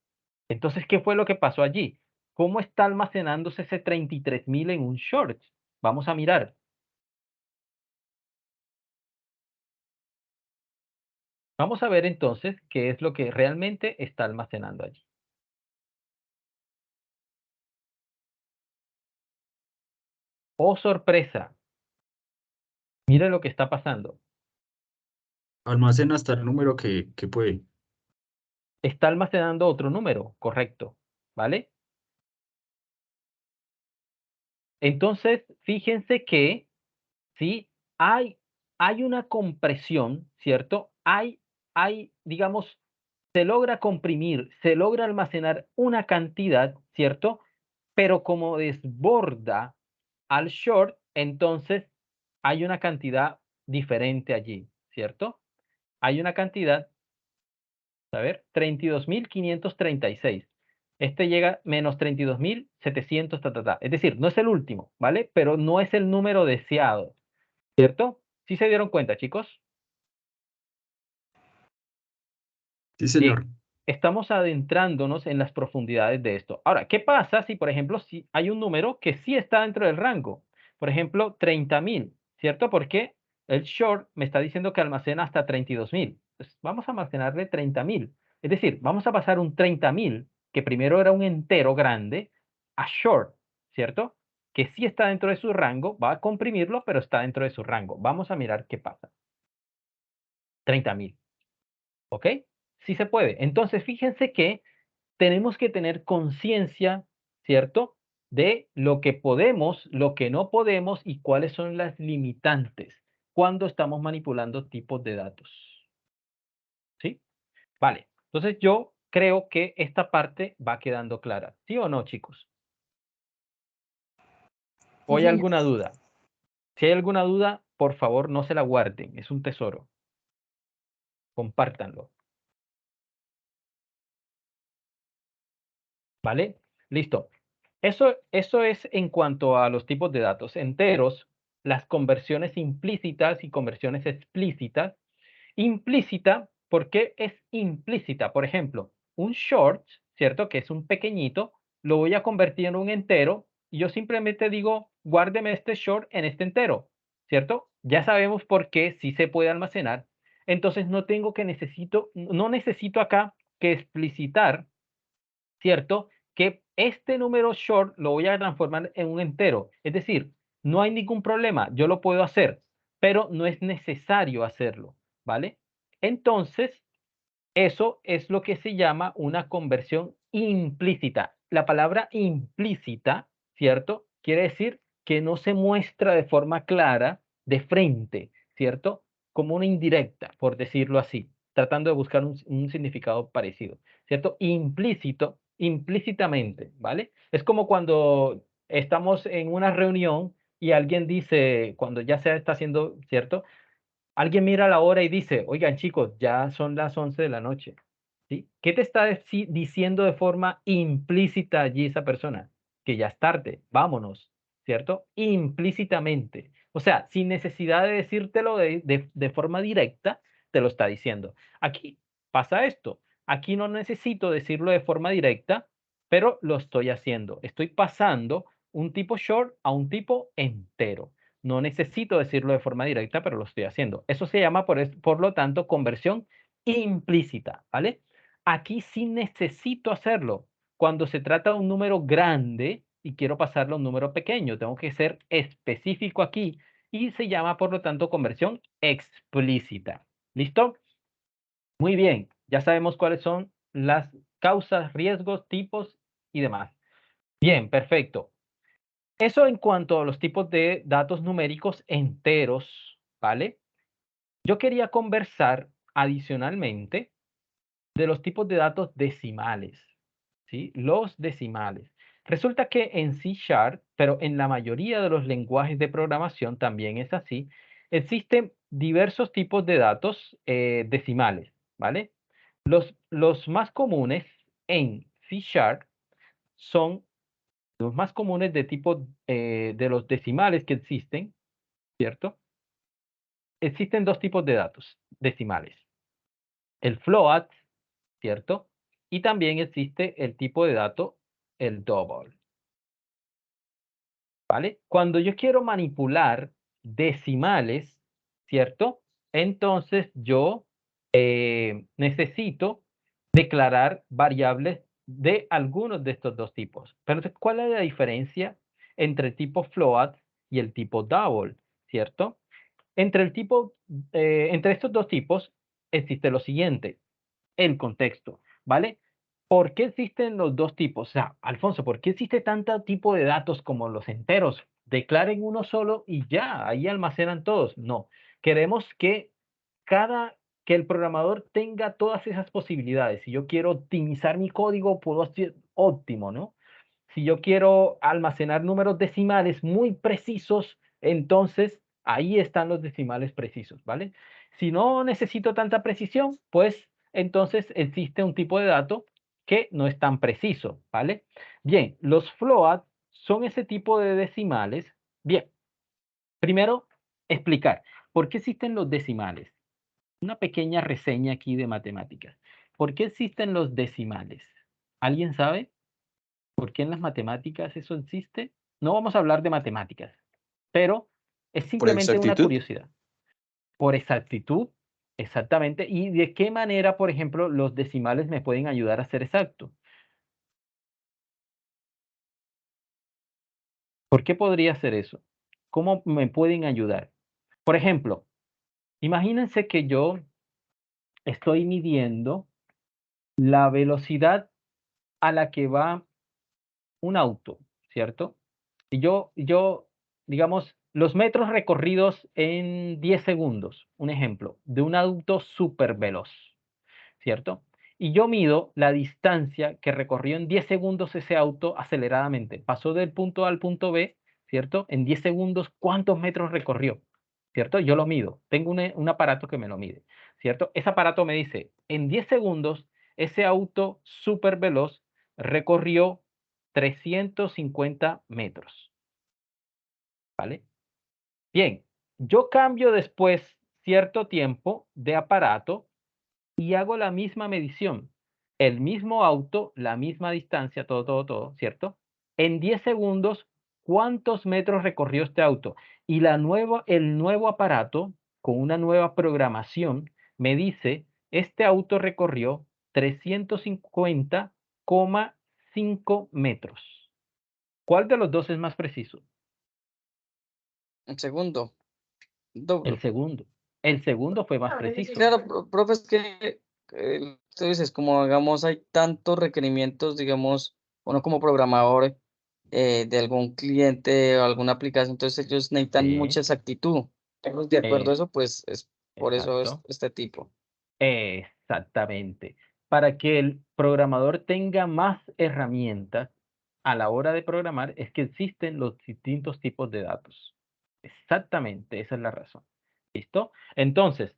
Entonces, ¿qué fue lo que pasó allí? ¿Cómo está almacenándose ese 33.000 en un short? Vamos a mirar. Vamos a ver entonces qué es lo que realmente está almacenando allí. ¡Oh, sorpresa! Mire lo que está pasando. Almacena hasta el número que puede. Está almacenando otro número, correcto, ¿vale? Entonces, fíjense que ¿sí? Hay una compresión, ¿cierto? Digamos, se logra comprimir, se logra almacenar una cantidad, ¿cierto? Pero como desborda al short, entonces hay una cantidad diferente allí, ¿cierto? Hay una cantidad, a ver, 32.536. Este llega menos 32.700, Es decir, no es el último, ¿vale? Pero no es el número deseado. ¿Cierto? ¿Sí se dieron cuenta, chicos? Sí, Bien, señor. estamos adentrándonos en las profundidades de esto. Ahora, ¿qué pasa si, por ejemplo, si hay un número que sí está dentro del rango? Por ejemplo, 30.000, ¿cierto? Porque el short me está diciendo que almacena hasta 32.000. Pues vamos a almacenarle 30.000. Es decir, vamos a pasar un 30.000, que primero era un entero grande, a short, ¿cierto? Que sí está dentro de su rango, va a comprimirlo, pero está dentro de su rango. Vamos a mirar qué pasa. 30.000. ¿Ok? Sí se puede. Entonces, fíjense que tenemos que tener conciencia, ¿cierto? De lo que podemos, lo que no podemos y cuáles son las limitantes cuando estamos manipulando tipos de datos. ¿Sí? Vale. Entonces, yo creo que esta parte va quedando clara. ¿Sí o no, chicos? ¿O Sí, hay señor. alguna duda? Si hay alguna duda, por favor, no se la guarden. Es un tesoro. Compártanlo. ¿Vale? Listo. Eso es en cuanto a los tipos de datos enteros, las conversiones implícitas y conversiones explícitas. Implícita, ¿por qué es implícita? Por ejemplo, un short, ¿cierto? Que es un pequeñito, lo voy a convertir en un entero y yo simplemente digo, guárdeme este short en este entero, ¿cierto? Ya sabemos por qué sí se puede almacenar. Entonces no necesito acá que explicitar, ¿cierto? Que este número short lo voy a transformar en un entero. Es decir, no hay ningún problema, yo lo puedo hacer, pero no es necesario hacerlo, ¿vale? Entonces, eso es lo que se llama una conversión implícita. La palabra implícita, ¿cierto? Quiere decir que no se muestra de forma clara, de frente, ¿cierto? Como una indirecta, por decirlo así, tratando de buscar un significado parecido, ¿cierto? Implícito, implícitamente, ¿vale? Es como cuando estamos en una reunión y alguien dice, cuando ya se está haciendo, ¿cierto? Alguien mira la hora y dice, oigan chicos, ya son las 11 de la noche. ¿Sí? ¿Qué te está diciendo de forma implícita allí esa persona? Que ya es tarde, vámonos, ¿cierto? Implícitamente. O sea, sin necesidad de decírtelo de forma directa, te lo está diciendo. Aquí pasa esto. Aquí no necesito decirlo de forma directa, pero lo estoy haciendo. Estoy pasando un tipo short a un tipo entero. No necesito decirlo de forma directa, pero lo estoy haciendo. Eso se llama, por lo tanto, conversión implícita, ¿vale? Aquí sí necesito hacerlo. Cuando se trata de un número grande y quiero pasarlo a un número pequeño, tengo que ser específico aquí y se llama, por lo tanto, conversión explícita. ¿Listo? Muy bien, ya sabemos cuáles son las causas, riesgos, tipos y demás. Bien, perfecto. Eso en cuanto a los tipos de datos numéricos enteros, ¿vale? Yo quería conversar adicionalmente de los tipos de datos decimales, ¿sí? Los decimales. Resulta que en C#, pero en la mayoría de los lenguajes de programación también es así, existen diversos tipos de datos decimales, ¿vale? Los más comunes en C# son los más comunes de tipo de los decimales que existen, ¿cierto? Existen dos tipos de datos decimales. El float, ¿cierto? Y también existe el tipo de dato, el double. ¿Vale? Cuando yo quiero manipular decimales, ¿cierto? Entonces yo necesito declarar variables de algunos de estos dos tipos. Pero entonces, ¿cuál es la diferencia entre el tipo float y el tipo double? ¿Cierto? Entre estos dos tipos existe lo siguiente, el contexto, ¿vale? ¿Por qué existen los dos tipos? O sea, Alfonso, ¿por qué existe tanto tipo de datos como los enteros? Declaren uno solo y ya, ahí almacenan todos. No, queremos que que el programador tenga todas esas posibilidades. Si yo quiero optimizar mi código, puedo hacer óptimo, ¿no? Si yo quiero almacenar números decimales muy precisos, entonces ahí están los decimales precisos, ¿vale? Si no necesito tanta precisión, pues entonces existe un tipo de dato que no es tan preciso, ¿vale? Bien, los float son ese tipo de decimales. Bien, primero explicar por qué existen los decimales. Una pequeña reseña aquí de matemáticas. ¿Por qué existen los decimales? ¿Alguien sabe por qué en las matemáticas eso existe? No vamos a hablar de matemáticas, pero es ¿Por simplemente una exactitud? curiosidad. Por exactitud, exactamente. ¿Y de qué manera, por ejemplo, los decimales me pueden ayudar a ser exacto? ¿Por qué podría ser eso? ¿Cómo me pueden ayudar? Por ejemplo, imagínense que yo estoy midiendo la velocidad a la que va un auto, ¿cierto? Y digamos, los metros recorridos en 10 segundos, un ejemplo, de un auto súper veloz, ¿cierto? Y yo mido la distancia que recorrió en 10 segundos ese auto aceleradamente. Pasó del punto A al punto B, ¿cierto? En 10 segundos, ¿cuántos metros recorrió? ¿Cierto? Yo lo mido. Tengo un aparato que me lo mide, ¿cierto? Ese aparato me dice, en 10 segundos, ese auto súper veloz recorrió 350 metros, ¿vale? Bien, yo cambio después cierto tiempo de aparato y hago la misma medición. El mismo auto, la misma distancia, todo, ¿cierto? En 10 segundos, ¿cuántos metros recorrió este auto? Y el nuevo aparato, con una nueva programación, me dice, este auto recorrió 350,5 metros. ¿Cuál de los dos es más preciso? Un segundo. El Doble. segundo. El segundo fue más preciso. Claro, profe, es que tú dices, como digamos, hay tantos requerimientos, digamos, uno como programador de algún cliente o alguna aplicación, entonces ellos necesitan Sí, mucha exactitud. Entonces, de acuerdo a eh, eso, pues es por eso exacto. este tipo. Exactamente. Para que el programador tenga más herramientas a la hora de programar, es que existen los distintos tipos de datos. Exactamente, esa es la razón. ¿Listo? Entonces,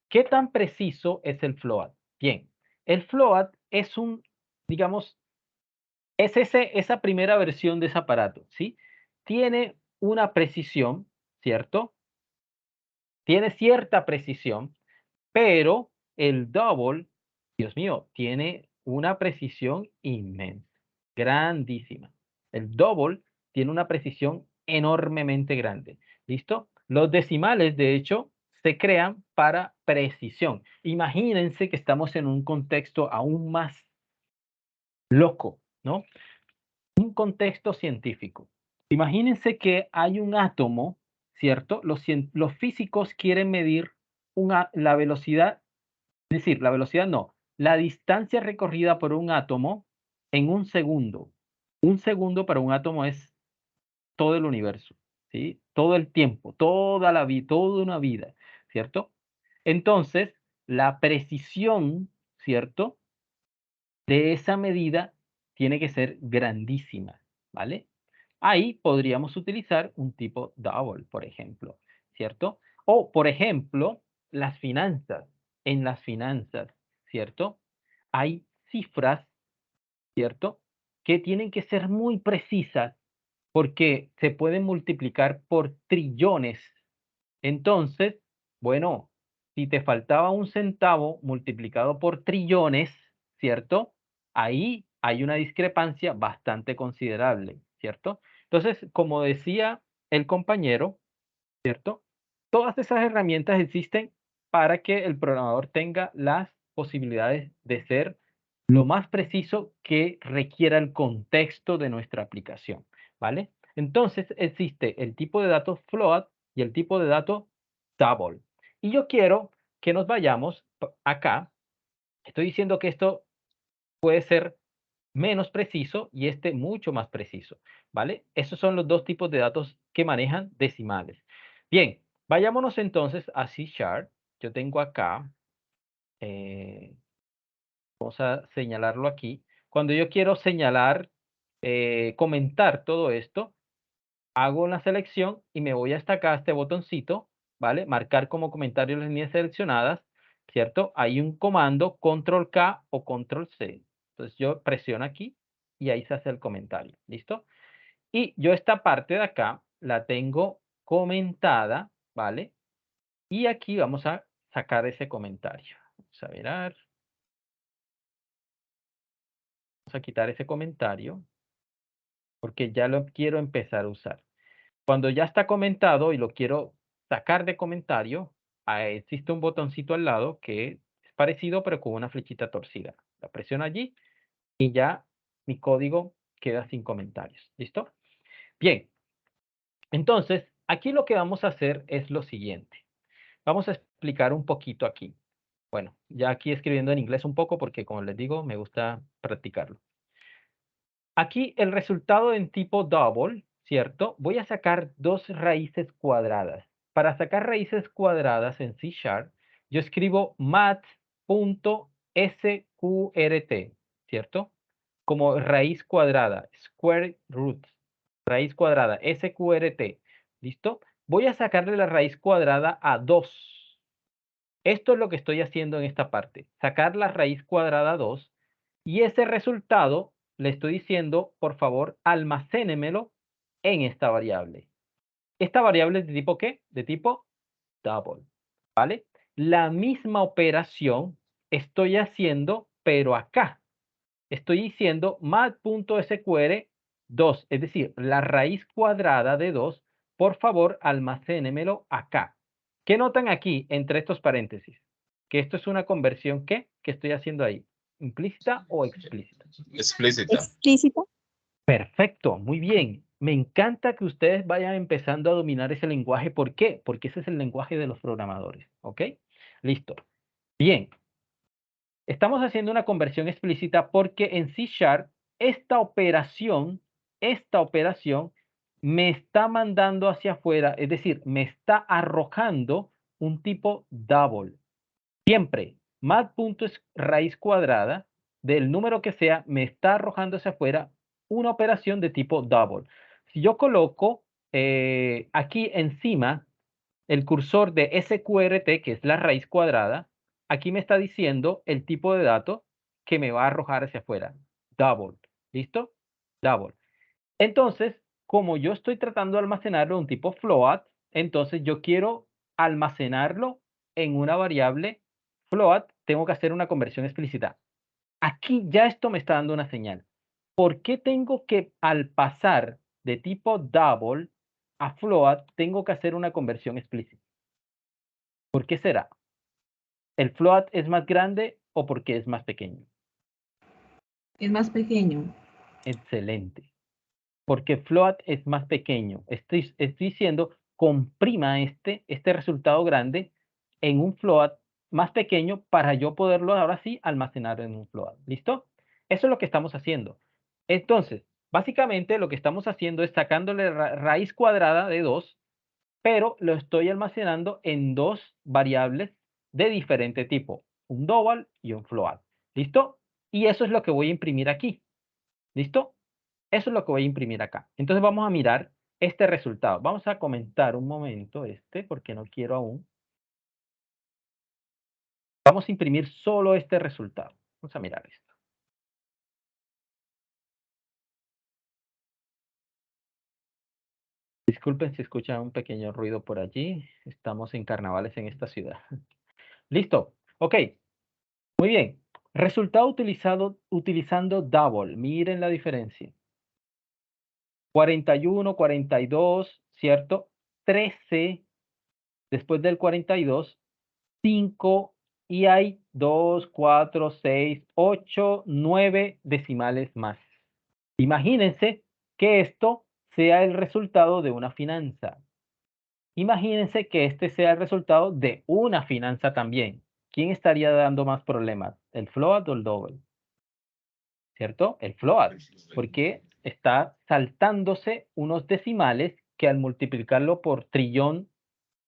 ¿qué tan preciso es el float? Bien, el float es digamos, es esa primera versión de ese aparato, ¿sí? Tiene una precisión, ¿cierto? Tiene cierta precisión, pero el double, Dios mío, tiene una precisión inmensa, grandísima. El double tiene una precisión enormemente grande. ¿Listo? Los decimales, de hecho, se crean para precisión. Imagínense que estamos en un contexto aún más loco, ¿no? Un contexto científico. Imagínense que hay un átomo, ¿cierto? Los físicos quieren medir la velocidad, es decir, la velocidad no, la distancia recorrida por un átomo en un segundo. Un segundo para un átomo es todo el universo, ¿sí? Todo el tiempo, toda una vida, ¿cierto? Entonces, la precisión, ¿cierto?, de esa medida tiene que ser grandísima, ¿vale? Ahí podríamos utilizar un tipo double, por ejemplo, ¿cierto? O, por ejemplo, las finanzas. En las finanzas, ¿cierto? Hay cifras, ¿cierto?, que tienen que ser muy precisas porque se pueden multiplicar por trillones. Entonces, bueno, si te faltaba un centavo multiplicado por trillones, ¿cierto? Ahí hay una discrepancia bastante considerable, ¿cierto? Entonces, como decía el compañero, ¿cierto? Todas esas herramientas existen para que el programador tenga las posibilidades de ser lo más preciso que requiera el contexto de nuestra aplicación, ¿vale? Entonces existe el tipo de datos float y el tipo de datos double. Y yo quiero que nos vayamos acá. Estoy diciendo que esto puede ser menos preciso y este mucho más preciso, ¿vale? Esos son los dos tipos de datos que manejan decimales. Bien, vayámonos entonces a C#. Yo tengo acá, vamos a señalarlo aquí. Cuando yo quiero señalar, comentar todo esto, hago una selección y me voy hasta acá, a este botoncito, ¿vale? Marcar como comentario las líneas seleccionadas, ¿cierto? Hay un comando, control K o control C. Entonces yo presiono aquí y ahí se hace el comentario, ¿listo? Y yo esta parte de acá la tengo comentada, ¿vale? Y aquí vamos a sacar ese comentario. Vamos a mirar. Vamos a quitar ese comentario porque ya lo quiero empezar a usar. Cuando ya está comentado y lo quiero sacar de comentario, existe un botoncito al lado que es parecido pero con una flechita torcida. La presiono allí y ya mi código queda sin comentarios. ¿Listo? Bien. Entonces, aquí lo que vamos a hacer es lo siguiente. Vamos a explicar un poquito aquí. Bueno, ya aquí escribiendo en inglés un poco porque, como les digo, me gusta practicarlo. Aquí el resultado en tipo double, ¿cierto? Voy a sacar dos raíces cuadradas. Para sacar raíces cuadradas en C#, yo escribo math.sqrt, ¿cierto? Como raíz cuadrada, square root, raíz cuadrada, sqrt, ¿listo? Voy a sacarle la raíz cuadrada a 2. Esto es lo que estoy haciendo en esta parte, sacar la raíz cuadrada a 2 y ese resultado le estoy diciendo, por favor, almacénemelo en esta variable. Esta variable es de tipo ¿qué? De tipo double, ¿vale? La misma operación estoy haciendo, pero acá. Estoy diciendo math.sqr 2, es decir, la raíz cuadrada de 2, por favor, almacénemelo acá. ¿Qué notan aquí entre estos paréntesis? Que esto es una conversión ¿qué? Que estoy haciendo ahí. ¿Implícita o explícita? Explícita. Explícita. Perfecto, muy bien. Me encanta que ustedes vayan empezando a dominar ese lenguaje. ¿Por qué? Porque ese es el lenguaje de los programadores. ¿Ok? Listo. Bien. Estamos haciendo una conversión explícita porque en C# esta operación me está mandando hacia afuera, es decir, me está arrojando un tipo double. Siempre, math.raíz cuadrada del número que sea, me está arrojando hacia afuera una operación de tipo double. Si yo coloco aquí encima el cursor de sqrt, que es la raíz cuadrada, aquí me está diciendo el tipo de dato que me va a arrojar hacia afuera. Double. ¿Listo? Double. Entonces, como yo estoy tratando de almacenarlo en un tipo float, entonces yo quiero almacenarlo en una variable float, tengo que hacer una conversión explícita. Aquí ya esto me está dando una señal. ¿Por qué tengo que, al pasar de tipo double a float, tengo que hacer una conversión explícita? ¿Por qué será? ¿El float es más grande o porque es más pequeño? Es más pequeño. Excelente. Porque float es más pequeño. Estoy diciendo, comprima este resultado grande en un float más pequeño para yo poderlo ahora sí almacenar en un float. ¿Listo? Eso es lo que estamos haciendo. Entonces, básicamente lo que estamos haciendo es sacándole raíz cuadrada de 2, pero lo estoy almacenando en dos variables de diferente tipo, un double y un float. ¿Listo? Y eso es lo que voy a imprimir aquí. ¿Listo? Eso es lo que voy a imprimir acá. Entonces vamos a mirar este resultado. Vamos a comentar un momento porque no quiero aún. Vamos a imprimir solo este resultado. Vamos a mirar esto. Disculpen si escuchan un pequeño ruido por allí. Estamos en carnavales en esta ciudad. Listo. Ok. Muy bien. Resultado utilizando double. Miren la diferencia. 41, 42, ¿cierto? 13. Después del 42, 5. Y hay 2, 4, 6, 8, 9 decimales más. Imagínense que esto sea el resultado de una finanza. Imagínense que este sea el resultado de una finanza también. ¿Quién estaría dando más problemas? ¿El float o el double? ¿Cierto? El float, porque está saltándose unos decimales que al multiplicarlo por trillón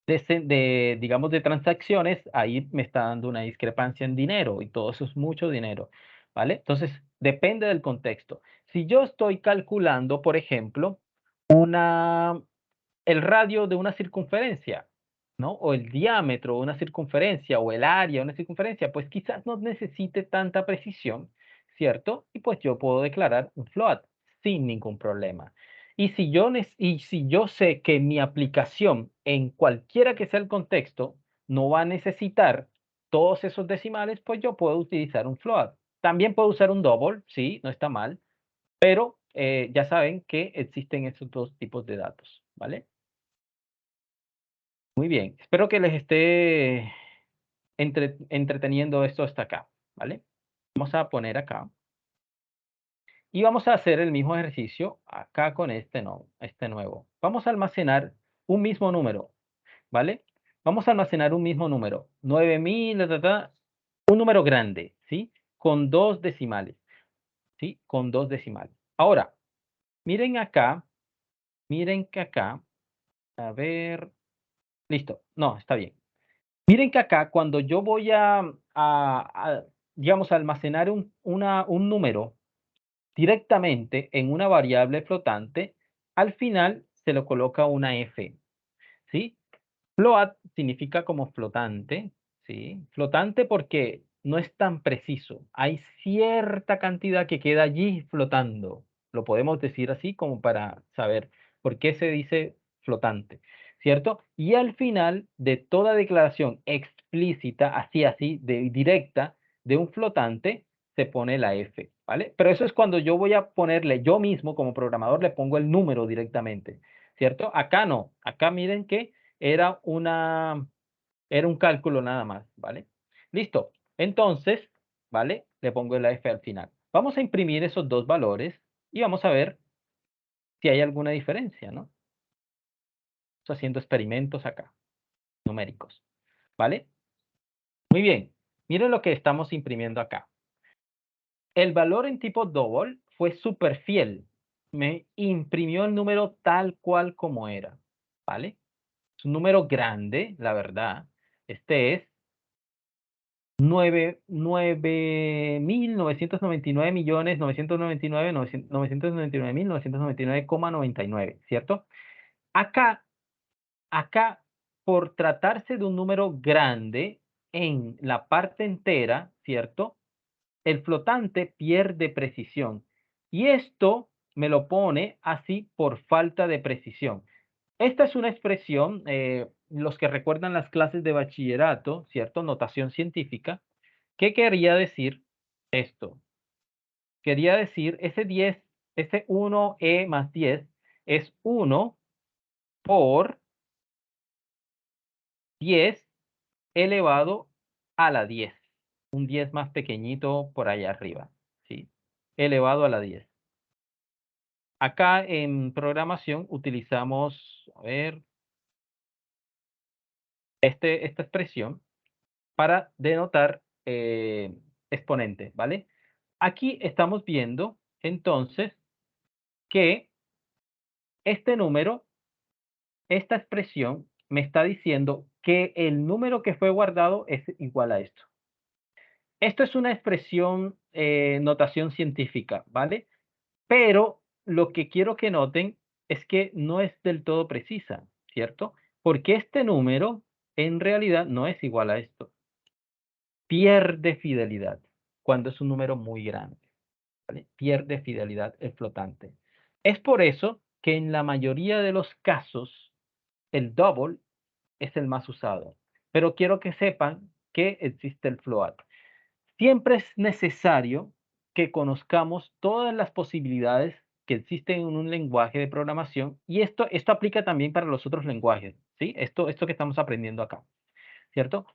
digamos, de transacciones, ahí me está dando una discrepancia en dinero y todo eso es mucho dinero, ¿vale? Entonces, depende del contexto. Si yo estoy calculando, por ejemplo, el radio de una circunferencia, ¿no? O el diámetro de una circunferencia, o el área de una circunferencia, pues quizás no necesite tanta precisión, ¿cierto? Y pues yo puedo declarar un float sin ningún problema. Y si yo sé que mi aplicación, en cualquiera que sea el contexto, no va a necesitar todos esos decimales, pues yo puedo utilizar un float. También puedo usar un double, sí, no está mal, pero ya saben que existen esos dos tipos de datos, ¿vale? Muy bien, espero que les esté entreteniendo esto hasta acá, ¿vale? Vamos a poner acá. Y vamos a hacer el mismo ejercicio acá con este nuevo. Vamos a almacenar un mismo número, ¿vale? Vamos a almacenar un mismo número, 9000, un número grande, ¿sí? Con 2 decimales, ¿sí? Con 2 decimales. Ahora, miren que acá, a ver, listo, no, está bien. Miren que acá cuando yo voy digamos, almacenar un número directamente en una variable flotante, al final se lo coloca una F, ¿sí? Float significa como flotante, ¿sí? Flotante porque no es tan preciso. Hay cierta cantidad que queda allí flotando. Lo podemos decir así como para saber por qué se dice flotante, ¿cierto? Y al final de toda declaración explícita, así, directa, de un flotante, se pone la F, ¿vale? Pero eso es cuando yo voy a ponerle, yo mismo como programador le pongo el número directamente, ¿cierto? Acá no. Acá miren que era un cálculo nada más, ¿vale? Listo. Entonces, ¿vale? Le pongo la F al final. Vamos a imprimir esos dos valores y vamos a ver si hay alguna diferencia, ¿no? Estoy haciendo experimentos acá, numéricos, ¿vale? Muy bien. Miren lo que estamos imprimiendo acá. El valor en tipo double fue súper fiel. Me imprimió el número tal cual como era, ¿vale? Es un número grande, la verdad. Este es 9.999.999.999.999,99, ¿cierto? Acá, por tratarse de un número grande en la parte entera, ¿cierto? El flotante pierde precisión. Y esto me lo pone así por falta de precisión. Esta es una expresión, los que recuerdan las clases de bachillerato, ¿cierto? Notación científica. ¿Qué quería decir esto? Quería decir ese 10, ese 1e más 10 es 1 por 10 elevado a la 10. Un 10 más pequeñito por allá arriba, ¿sí? Elevado a la 10. Acá en programación utilizamos, a ver, esta expresión para denotar exponente, ¿vale? Aquí estamos viendo entonces que este número, esta expresión me está diciendo que el número que fue guardado es igual a esto. Esto es una expresión, notación científica, ¿vale? Pero lo que quiero que noten es que no es del todo precisa, ¿cierto? Porque este número en realidad no es igual a esto. Pierde fidelidad cuando es un número muy grande, ¿vale? Pierde fidelidad el flotante. Es por eso que en la mayoría de los casos el double es el más usado. Pero quiero que sepan que existe el float. Siempre es necesario que conozcamos todas las posibilidades que existen en un lenguaje de programación, y esto aplica también para los otros lenguajes, ¿sí? Esto que estamos aprendiendo acá, ¿cierto?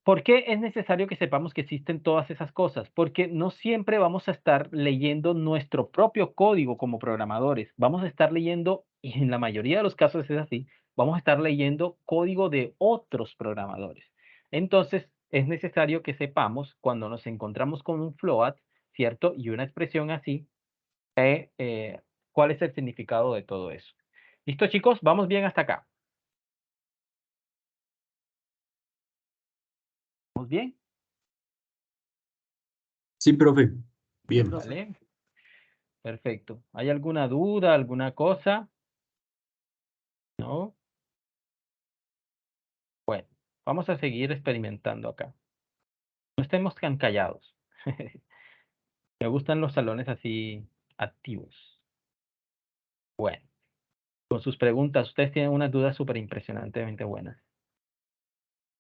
¿Por qué es necesario que sepamos que existen todas esas cosas? Porque no siempre vamos a estar leyendo nuestro propio código como programadores. Vamos a estar leyendo, y en la mayoría de los casos es así, vamos a estar leyendo código de otros programadores. Entonces, es necesario que sepamos cuando nos encontramos con un float, ¿cierto? Y una expresión así, cuál es el significado de todo eso. ¿Listo, chicos? ¿Vamos bien hasta acá? ¿Vamos bien? Sí, profe. Bien. ¿Vale? Perfecto. ¿Hay alguna duda, alguna cosa? ¿No? Bueno, vamos a seguir experimentando acá. No estemos tan callados. Me gustan los salones así activos. Bueno, con sus preguntas, ustedes tienen unas dudas súper impresionantemente buenas.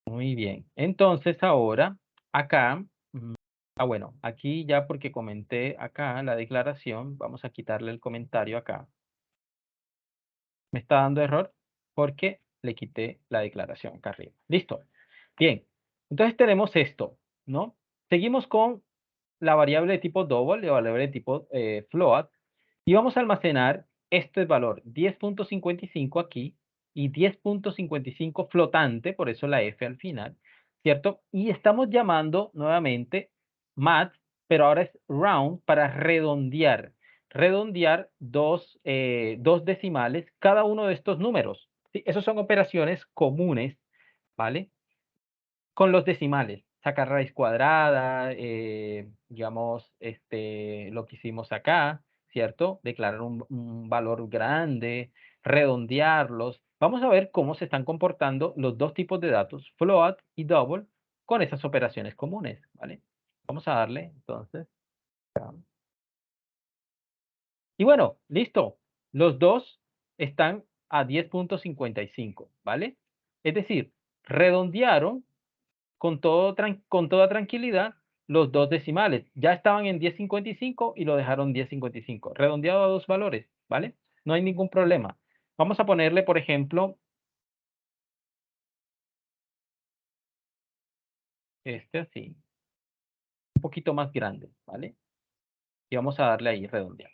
Muy bien. Entonces ahora, acá, bueno, aquí ya porque comenté acá la declaración, vamos a quitarle el comentario acá. Me está dando error porque le quité la declaración acá arriba. Listo. Bien. Entonces tenemos esto, ¿no? Seguimos con la variable de tipo double, la variable de tipo float, y vamos a almacenar este valor 10.55 aquí y 10.55 flotante, por eso la F al final, ¿cierto? Y estamos llamando nuevamente math, pero ahora es round para redondear. Redondear dos decimales cada uno de estos números. ¿Sí? Esas son operaciones comunes, ¿vale? Con los decimales, sacar raíz cuadrada, digamos, lo que hicimos acá, ¿cierto? Declarar un valor grande, redondearlos. Vamos a ver cómo se están comportando los dos tipos de datos, float y double, con esas operaciones comunes, ¿vale? Vamos a darle, entonces. Y bueno, listo. Los dos están a 10.55, ¿vale? Es decir, redondearon con toda tranquilidad los dos decimales. Ya estaban en 10.55 y lo dejaron 10.55. Redondeado a dos valores, ¿vale? No hay ningún problema. Vamos a ponerle, por ejemplo, este así. Un poquito más grande, ¿vale? Y vamos a darle ahí redondear.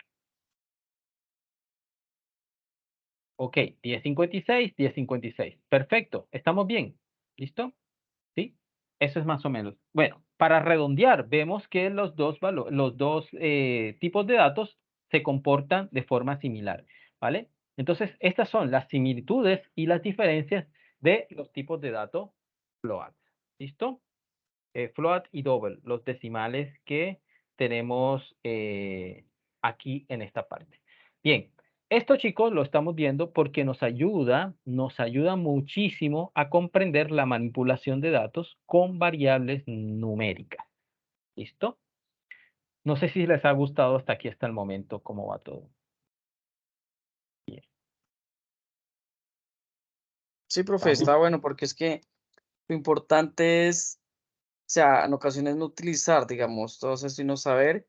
Ok, 10.56, 10.56. Perfecto, estamos bien. ¿Listo? ¿Sí? Eso es más o menos. Bueno, para redondear, vemos que los dos tipos de datos se comportan de forma similar, ¿vale? Entonces, estas son las similitudes y las diferencias de los tipos de datos float. ¿Listo? Float y double, los decimales que tenemos aquí en esta parte. Bien, esto, chicos, lo estamos viendo porque nos ayuda muchísimo a comprender la manipulación de datos con variables numéricas. ¿Listo? No sé si les ha gustado hasta aquí, hasta el momento, cómo va todo. Bien. Sí, profe, Vamos. está bueno porque es que lo importante es, o sea, en ocasiones no utilizar, digamos, todo eso sino saber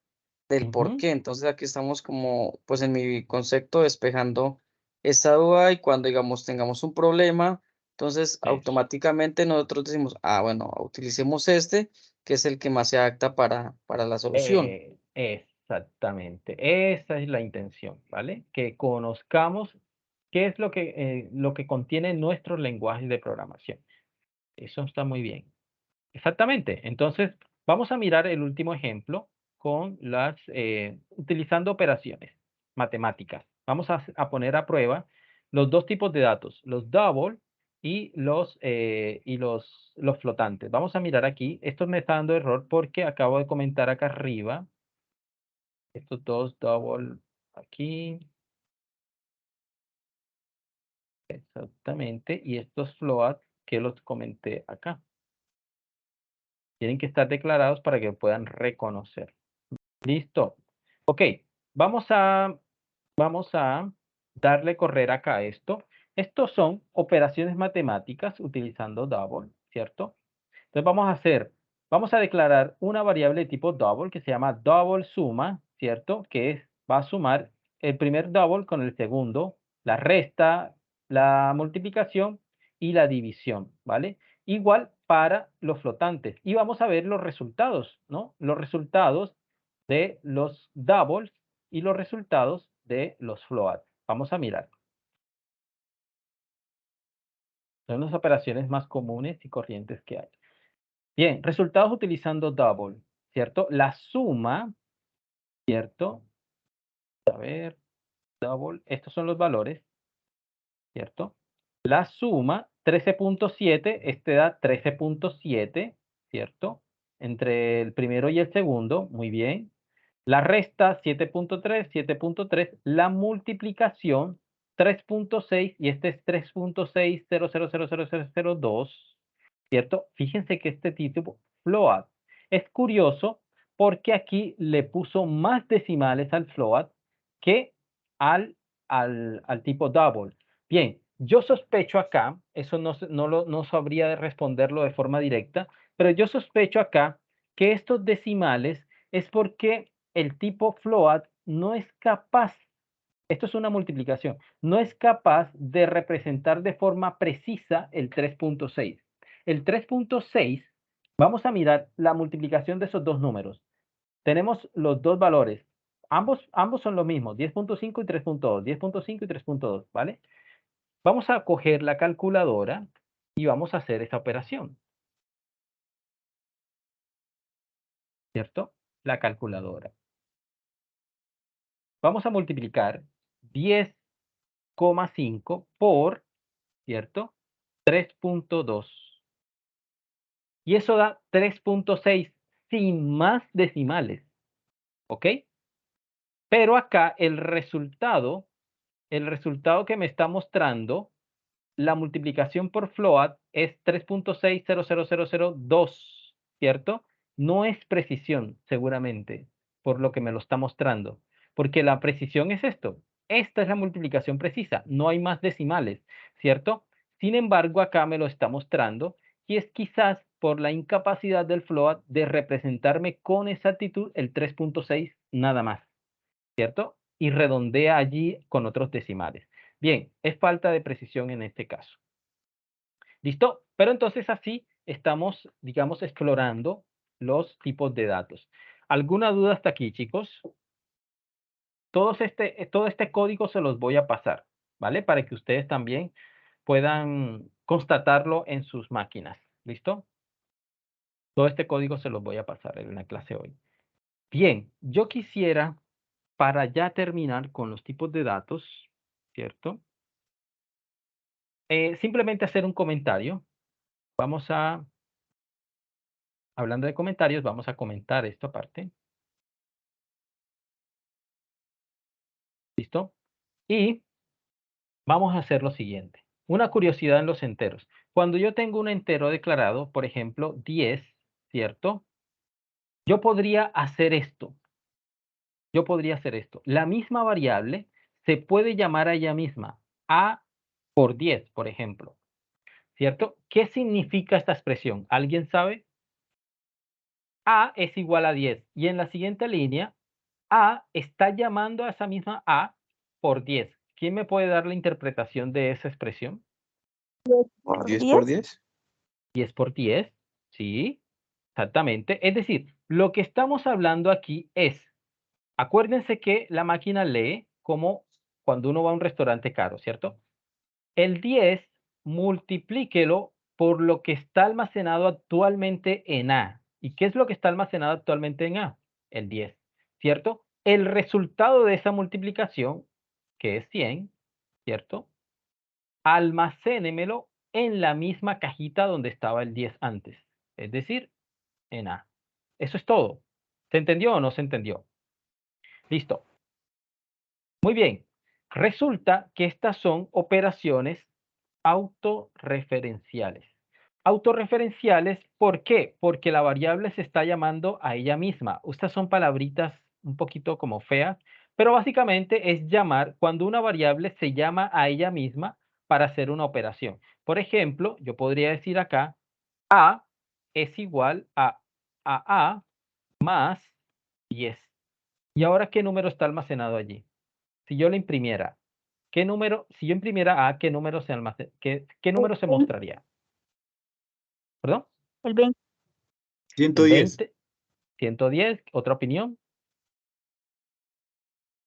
del por Ujú. qué. Entonces aquí estamos como, pues en mi concepto, despejando esa duda y cuando, digamos, tengamos un problema, entonces Eso. automáticamente nosotros decimos, ah, bueno, utilicemos este, que es el que más se adapta para la solución. Exactamente, esa es la intención, ¿vale? Que conozcamos qué es lo que contiene nuestro lenguaje de programación. Eso está muy bien. Exactamente. Entonces, vamos a mirar el último ejemplo con utilizando operaciones matemáticas. Vamos a poner a prueba los dos tipos de datos, los double y los flotantes. Vamos a mirar aquí. Esto me está dando error porque acabo de comentar acá arriba. Estos dos double aquí. Exactamente. Y estos float que los comenté acá. Tienen que estar declarados para que puedan reconocer. Listo. Ok. Vamos a darle correr acá a esto. Estos son operaciones matemáticas utilizando double, ¿cierto? Entonces vamos a declarar una variable de tipo double que se llama double suma, ¿cierto? Que va a sumar el primer double con el segundo, la resta, la multiplicación y la división, ¿vale? Igual para los flotantes. Y vamos a ver los resultados, ¿no? Los resultados de los doubles y los resultados de los floats. Vamos a mirar. Son las operaciones más comunes y corrientes que hay. Bien, resultados utilizando double, ¿cierto? La suma, ¿cierto? A ver, double, estos son los valores, ¿cierto? La suma, 13.7, este da 13.7, ¿cierto? Entre el primero y el segundo, muy bien. La resta, 7.3, 7.3. La multiplicación, 3.6, y este es 3.6000002, ¿cierto? Fíjense que este tipo, float, es curioso porque aquí le puso más decimales al float que al tipo double. Bien, yo sospecho acá, eso no sabría responderlo de forma directa, pero yo sospecho acá que estos decimales es porque el tipo float no es capaz, esto es una multiplicación, no es capaz de representar de forma precisa el 3.6. El 3.6, vamos a mirar la multiplicación de esos dos números. Tenemos los dos valores. Ambos son los mismos, 10.5 y 3.2, 10.5 y 3.2, ¿vale? Vamos a coger la calculadora y vamos a hacer esta operación. ¿Cierto? La calculadora. Vamos a multiplicar 10,5 por, ¿cierto? 3.2. Y eso da 3.6 sin más decimales. ¿Ok? Pero acá el resultado que me está mostrando la multiplicación por float es 3.6000002, ¿cierto? No es precisión, seguramente, por lo que me lo está mostrando. Porque la precisión es esto. Esta es la multiplicación precisa. No hay más decimales, ¿cierto? Sin embargo, acá me lo está mostrando y es quizás por la incapacidad del float de representarme con exactitud el 3.6 nada más, ¿cierto? Y redondea allí con otros decimales. Bien, es falta de precisión en este caso. ¿Listo? Pero entonces así estamos, digamos, explorando los tipos de datos. ¿Alguna duda hasta aquí, chicos? Todo este código se los voy a pasar, ¿vale? Para que ustedes también puedan constatarlo en sus máquinas. ¿Listo? Todo este código se los voy a pasar en la clase hoy. Bien, yo quisiera, para ya terminar con los tipos de datos, ¿cierto? Simplemente hacer un comentario. Hablando de comentarios, vamos a comentar esta parte. ¿Listo? Y vamos a hacer lo siguiente. Una curiosidad en los enteros. Cuando yo tengo un entero declarado, por ejemplo, 10, ¿cierto? Yo podría hacer esto. La misma variable se puede llamar a ella misma A por 10, por ejemplo. ¿Cierto? ¿Qué significa esta expresión? ¿Alguien sabe? A es igual a 10. Y en la siguiente línea, A está llamando a esa misma A por 10. ¿Quién me puede dar la interpretación de esa expresión? 10 por 10. 10 por 10, sí, exactamente. Es decir, lo que estamos hablando aquí es, acuérdense que la máquina lee como cuando uno va a un restaurante caro, ¿cierto? El 10, multiplíquelo por lo que está almacenado actualmente en A. ¿Y qué es lo que está almacenado actualmente en A? El 10, ¿cierto? El resultado de esa multiplicación, que es 100, ¿cierto? Almacénemelo en la misma cajita donde estaba el 10 antes, es decir, en A. Eso es todo. ¿Se entendió o no se entendió? Listo. Muy bien. Resulta que estas son operaciones autorreferenciales. Autorreferenciales, ¿por qué? Porque la variable se está llamando a ella misma. Estas son palabritas un poquito como feas, pero básicamente es llamar cuando una variable se llama a ella misma para hacer una operación. Por ejemplo, yo podría decir acá, A es igual a A más 10. ¿Y ahora qué número está almacenado allí? Si yo lo imprimiera, ¿qué número? Si yo imprimiera A, ¿qué número se qué número se mostraría? ¿Perdón? El 20. El 110. 20, 110. ¿Otra opinión?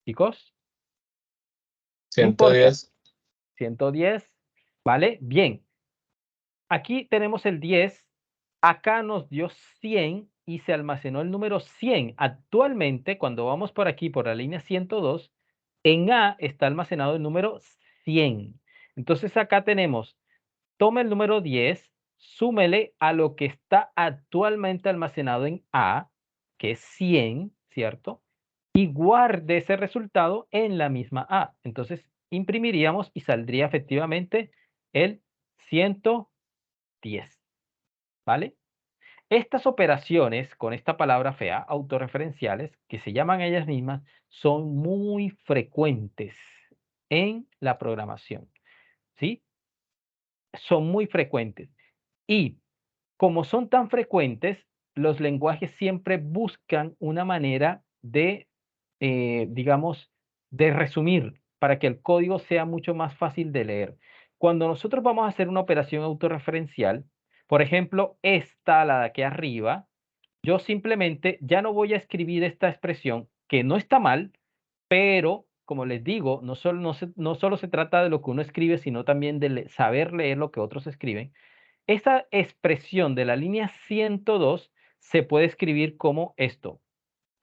Chicos, no importa. 110. 110. ¿Vale? Bien. Aquí tenemos el 10. Acá nos dio 100 y se almacenó el número 100. Actualmente, cuando vamos por aquí, por la línea 102, en A está almacenado el número 100. Entonces acá tenemos, tome el número 10, súmele a lo que está actualmente almacenado en A, que es 100, ¿cierto? Y guarde ese resultado en la misma A. Entonces imprimiríamos y saldría efectivamente el 110, ¿vale? Estas operaciones con esta palabra fea, autorreferenciales, que se llaman ellas mismas, son muy frecuentes en la programación, ¿sí? Son muy frecuentes. Y como son tan frecuentes, los lenguajes siempre buscan una manera de, digamos, de resumir para que el código sea mucho más fácil de leer. Cuando nosotros vamos a hacer una operación autorreferencial, por ejemplo, esta, la de aquí arriba, yo simplemente ya no voy a escribir esta expresión, que no está mal, pero como les digo, no solo se trata de lo que uno escribe, sino también de saber leer lo que otros escriben. Esta expresión de la línea 102 se puede escribir como esto.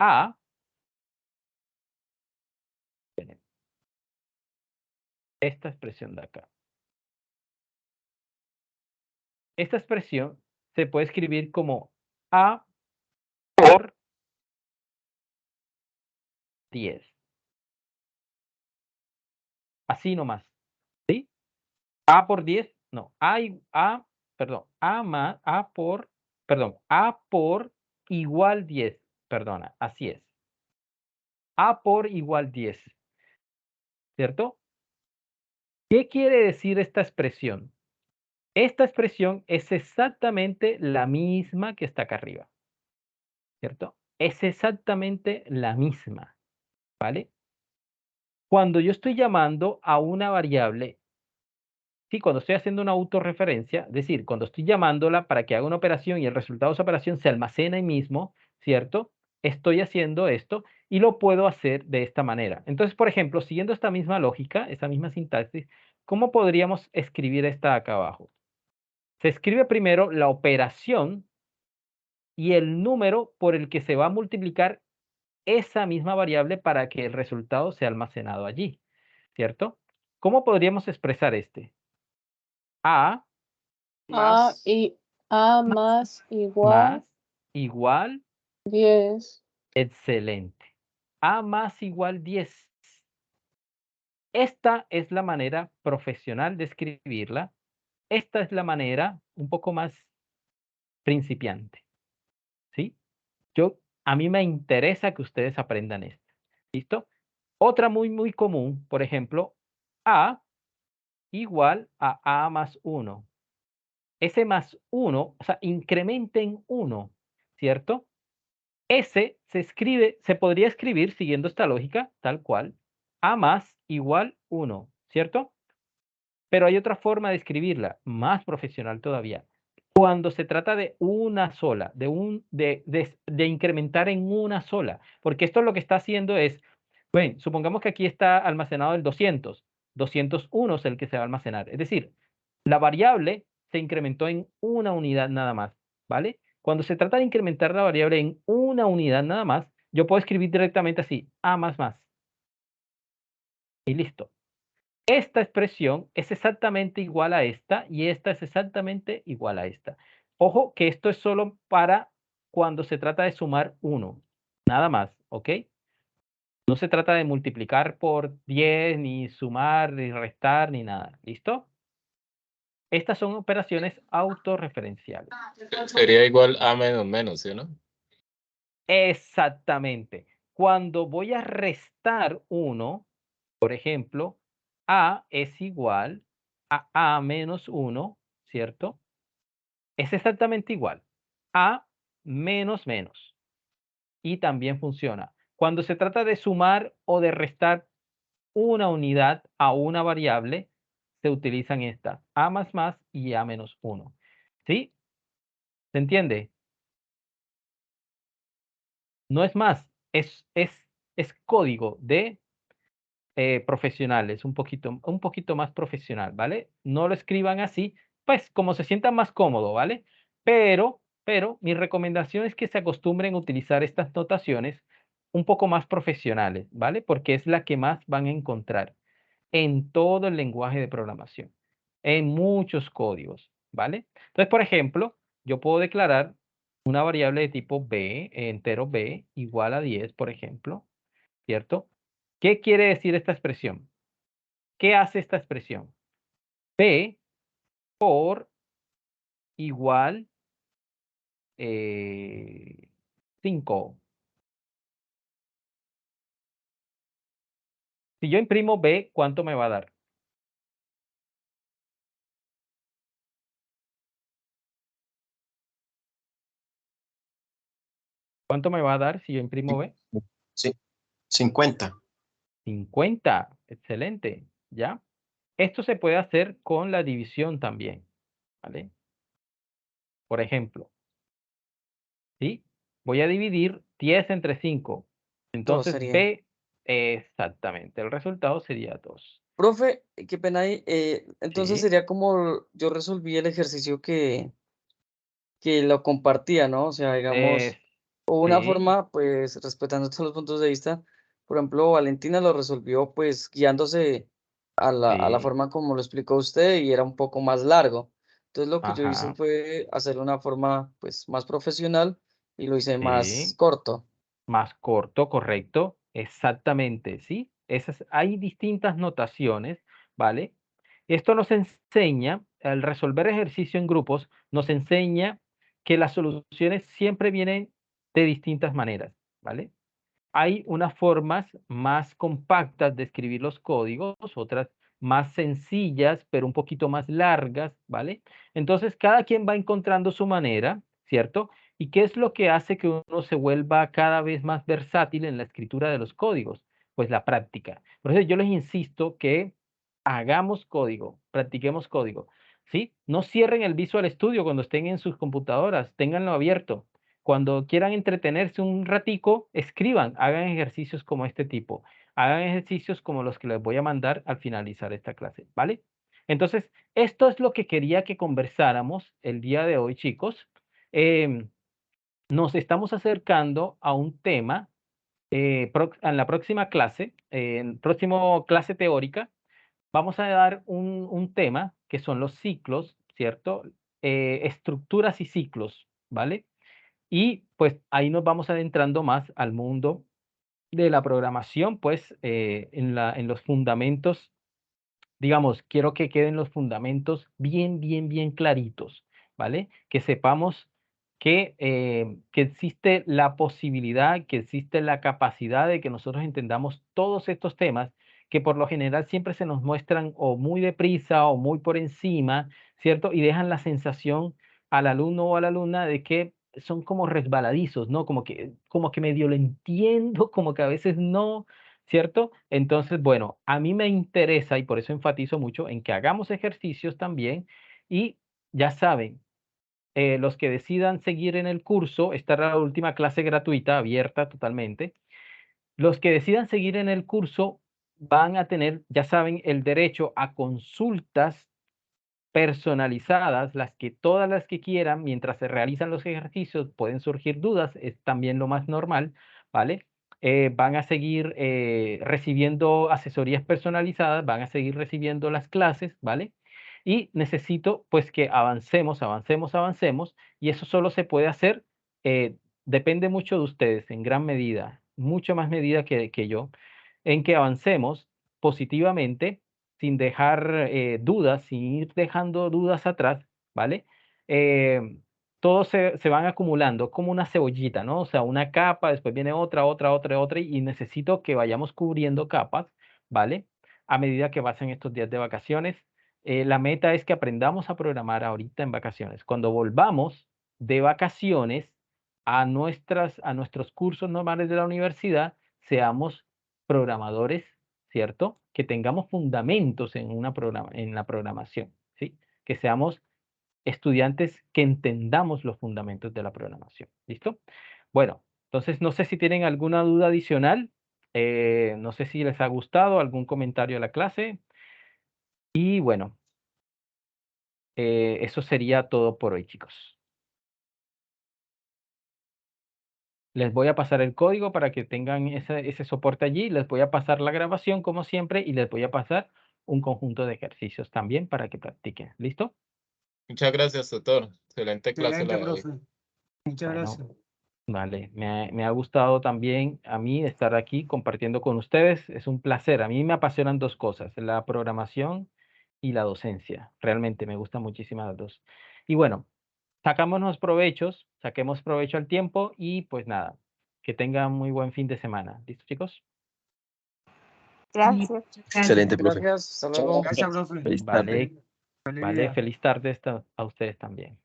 A. Esta expresión de acá. Esta expresión se puede escribir como A por 10. Así nomás. ¿Sí? A por 10. No. Perdón. A por igual 10. Perdona. Así es. A por igual 10. ¿Cierto? ¿Qué quiere decir esta expresión? Esta expresión es exactamente la misma que está acá arriba, ¿cierto? Es exactamente la misma, ¿vale? Cuando yo estoy llamando a una variable, sí, cuando estoy haciendo una autorreferencia, es decir, cuando estoy llamándola para que haga una operación y el resultado de esa operación se almacena ahí mismo, ¿cierto? Estoy haciendo esto y lo puedo hacer de esta manera. Entonces, por ejemplo, siguiendo esta misma lógica, esa misma sintaxis, ¿cómo podríamos escribir esta acá abajo? Se escribe primero la operación y el número por el que se va a multiplicar esa misma variable para que el resultado sea almacenado allí, ¿cierto? ¿Cómo podríamos expresar este? A A más igual más igual, 10. excelente. A más igual 10. Esta es la manera profesional de escribirla. Esta es la manera un poco más principiante, ¿sí? A mí me interesa que ustedes aprendan esto. ¿Listo? Otra muy común, por ejemplo, A igual a más 1. Ese más 1, o sea, incrementen 1, ¿cierto? Ese se podría escribir siguiendo esta lógica, tal cual, A más igual 1, ¿cierto? Pero hay otra forma de escribirla, más profesional todavía. Cuando se trata de una sola, de incrementar en una sola, porque esto lo que está haciendo es, bueno, supongamos que aquí está almacenado el 200, 201 es el que se va a almacenar, es decir, la variable se incrementó en una unidad nada más, ¿vale? Cuando se trata de incrementar la variable en una unidad nada más, yo puedo escribir directamente así, A más, y listo. esta expresión es exactamente igual a esta y esta es exactamente igual a esta. Ojo que esto es solo para cuando se trata de sumar 1, nada más, ¿ok? No se trata de multiplicar por 10, ni sumar, ni restar, ni nada, ¿listo? Estas son operaciones autorreferenciales. Sería igual a menos menos, ¿sí o no? Exactamente. Cuando voy a restar 1, por ejemplo, A es igual a A menos 1, ¿cierto? Es exactamente igual. A menos menos. Y también funciona. Cuando se trata de sumar o de restar una unidad a una variable, se utilizan estas, A más y A menos 1. ¿Sí? ¿Se entiende? No es más, es código de profesionales, un poquito más profesional, ¿vale? No lo escriban así, pues como se sientan más cómodo, ¿vale? Pero mi recomendación es que se acostumbren a utilizar estas notaciones un poco más profesionales, ¿vale? Porque es la que más van a encontrar en todo el lenguaje de programación, en muchos códigos, ¿vale? Entonces, por ejemplo, yo puedo declarar una variable de tipo b, entero b, igual a 10, por ejemplo, ¿cierto? ¿Qué quiere decir esta expresión? ¿Qué hace esta expresión? B por igual 5. Si yo imprimo B, ¿cuánto me va a dar? ¿Cuánto me va a dar si yo imprimo B? Sí, 50. 50. Excelente. ¿Ya? Esto se puede hacer con la división también, ¿vale? Por ejemplo, ¿sí? Voy a dividir 10 entre 5. 2 Entonces, sería. B, exactamente, el resultado sería 2. Profe, qué pena ahí. Entonces Sí, sería como yo resolví el ejercicio que lo compartía, ¿no? O sea, digamos, o una sí, forma, pues, respetando todos los puntos de vista. Por ejemplo, Valentina lo resolvió, pues, guiándose a la sí, forma como lo explicó usted y era un poco más largo. Entonces, lo que yo hice ajá, fue hacerlo de una forma, pues, más profesional y lo hice más sí. corto. Más corto, correcto, exactamente, ¿sí? Hay distintas notaciones, ¿vale? Esto nos enseña, al resolver ejercicio en grupos, nos enseña que las soluciones siempre vienen de distintas maneras, ¿vale? Hay unas formas más compactas de escribir los códigos, otras más sencillas, pero un poquito más largas, ¿vale? Entonces, cada quien va encontrando su manera, ¿cierto? ¿Y qué es lo que hace que uno se vuelva cada vez más versátil en la escritura de los códigos? Pues la práctica. Por eso yo les insisto que hagamos código, practiquemos código, ¿sí? No cierren el Visual Studio cuando estén en sus computadoras, ténganlo abierto. Cuando quieran entretenerse un ratico, escriban, hagan ejercicios como este tipo, hagan ejercicios como los que les voy a mandar al finalizar esta clase, ¿vale? Entonces, esto es lo que quería que conversáramos el día de hoy, chicos. Em, Nos estamos acercando a un tema en la próxima clase, en próximo clase teórica, vamos a dar un tema que son los ciclos, ¿cierto? Estructuras y ciclos, ¿vale? Y pues ahí nos vamos adentrando más al mundo de la programación, pues en los fundamentos, digamos, quiero que queden los fundamentos bien claritos, ¿vale? Que sepamos que existe la posibilidad, que existe la capacidad de que nosotros entendamos todos estos temas que por lo general siempre se nos muestran o muy deprisa o muy por encima, ¿cierto? Y dejan la sensación al alumno o a la alumna de que son como resbaladizos, ¿no? Como que medio lo entiendo, como que a veces no, ¿cierto? Entonces, bueno, a mí me interesa y por eso enfatizo mucho en que hagamos ejercicios también y ya saben, los que decidan seguir en el curso, esta era la última clase gratuita, abierta totalmente. Los que decidan seguir en el curso van a tener, ya saben, el derecho a consultas personalizadas, todas las que quieran, mientras se realizan los ejercicios, pueden surgir dudas, es también lo más normal, ¿vale? van a seguir recibiendo asesorías personalizadas, van a seguir recibiendo las clases, ¿vale? Y necesito pues que avancemos, y eso solo se puede hacer, depende mucho de ustedes en gran medida, mucho más medida que yo, en que avancemos positivamente, sin dejar dudas, sin ir dejando dudas atrás, ¿vale? Todos se van acumulando como una cebollita, ¿no? O sea, una capa, después viene otra, y necesito que vayamos cubriendo capas, ¿vale? A medida que pasen estos días de vacaciones. La meta es que aprendamos a programar ahorita en vacaciones. Cuando volvamos de vacaciones a nuestros cursos normales de la universidad, seamos programadores, ¿cierto? Que tengamos fundamentos en la programación, ¿sí? Que seamos estudiantes que entendamos los fundamentos de la programación. ¿Listo? Bueno, entonces no sé si tienen alguna duda adicional. No sé si les ha gustado algún comentario a la clase. Y bueno, eso sería todo por hoy, chicos. Les voy a pasar el código para que tengan ese soporte allí. Les voy a pasar la grabación como siempre y les voy a pasar un conjunto de ejercicios también para que practiquen. ¿Listo? Muchas gracias, tutor. Excelente clase la Excelente, de hoy. profe. Muchas Bueno, gracias. vale, me ha gustado también a mí estar aquí compartiendo con ustedes. Es un placer. A mí me apasionan dos cosas, la programación y la docencia. Realmente me gustan muchísimo las dos. Y bueno, saquemos provecho al tiempo y pues nada, que tengan muy buen fin de semana. ¿Listo, chicos? Gracias. Excelente, profe. Gracias, hasta luego. Gracias, profe. Feliz tarde. Vale, vale, feliz tarde a ustedes también.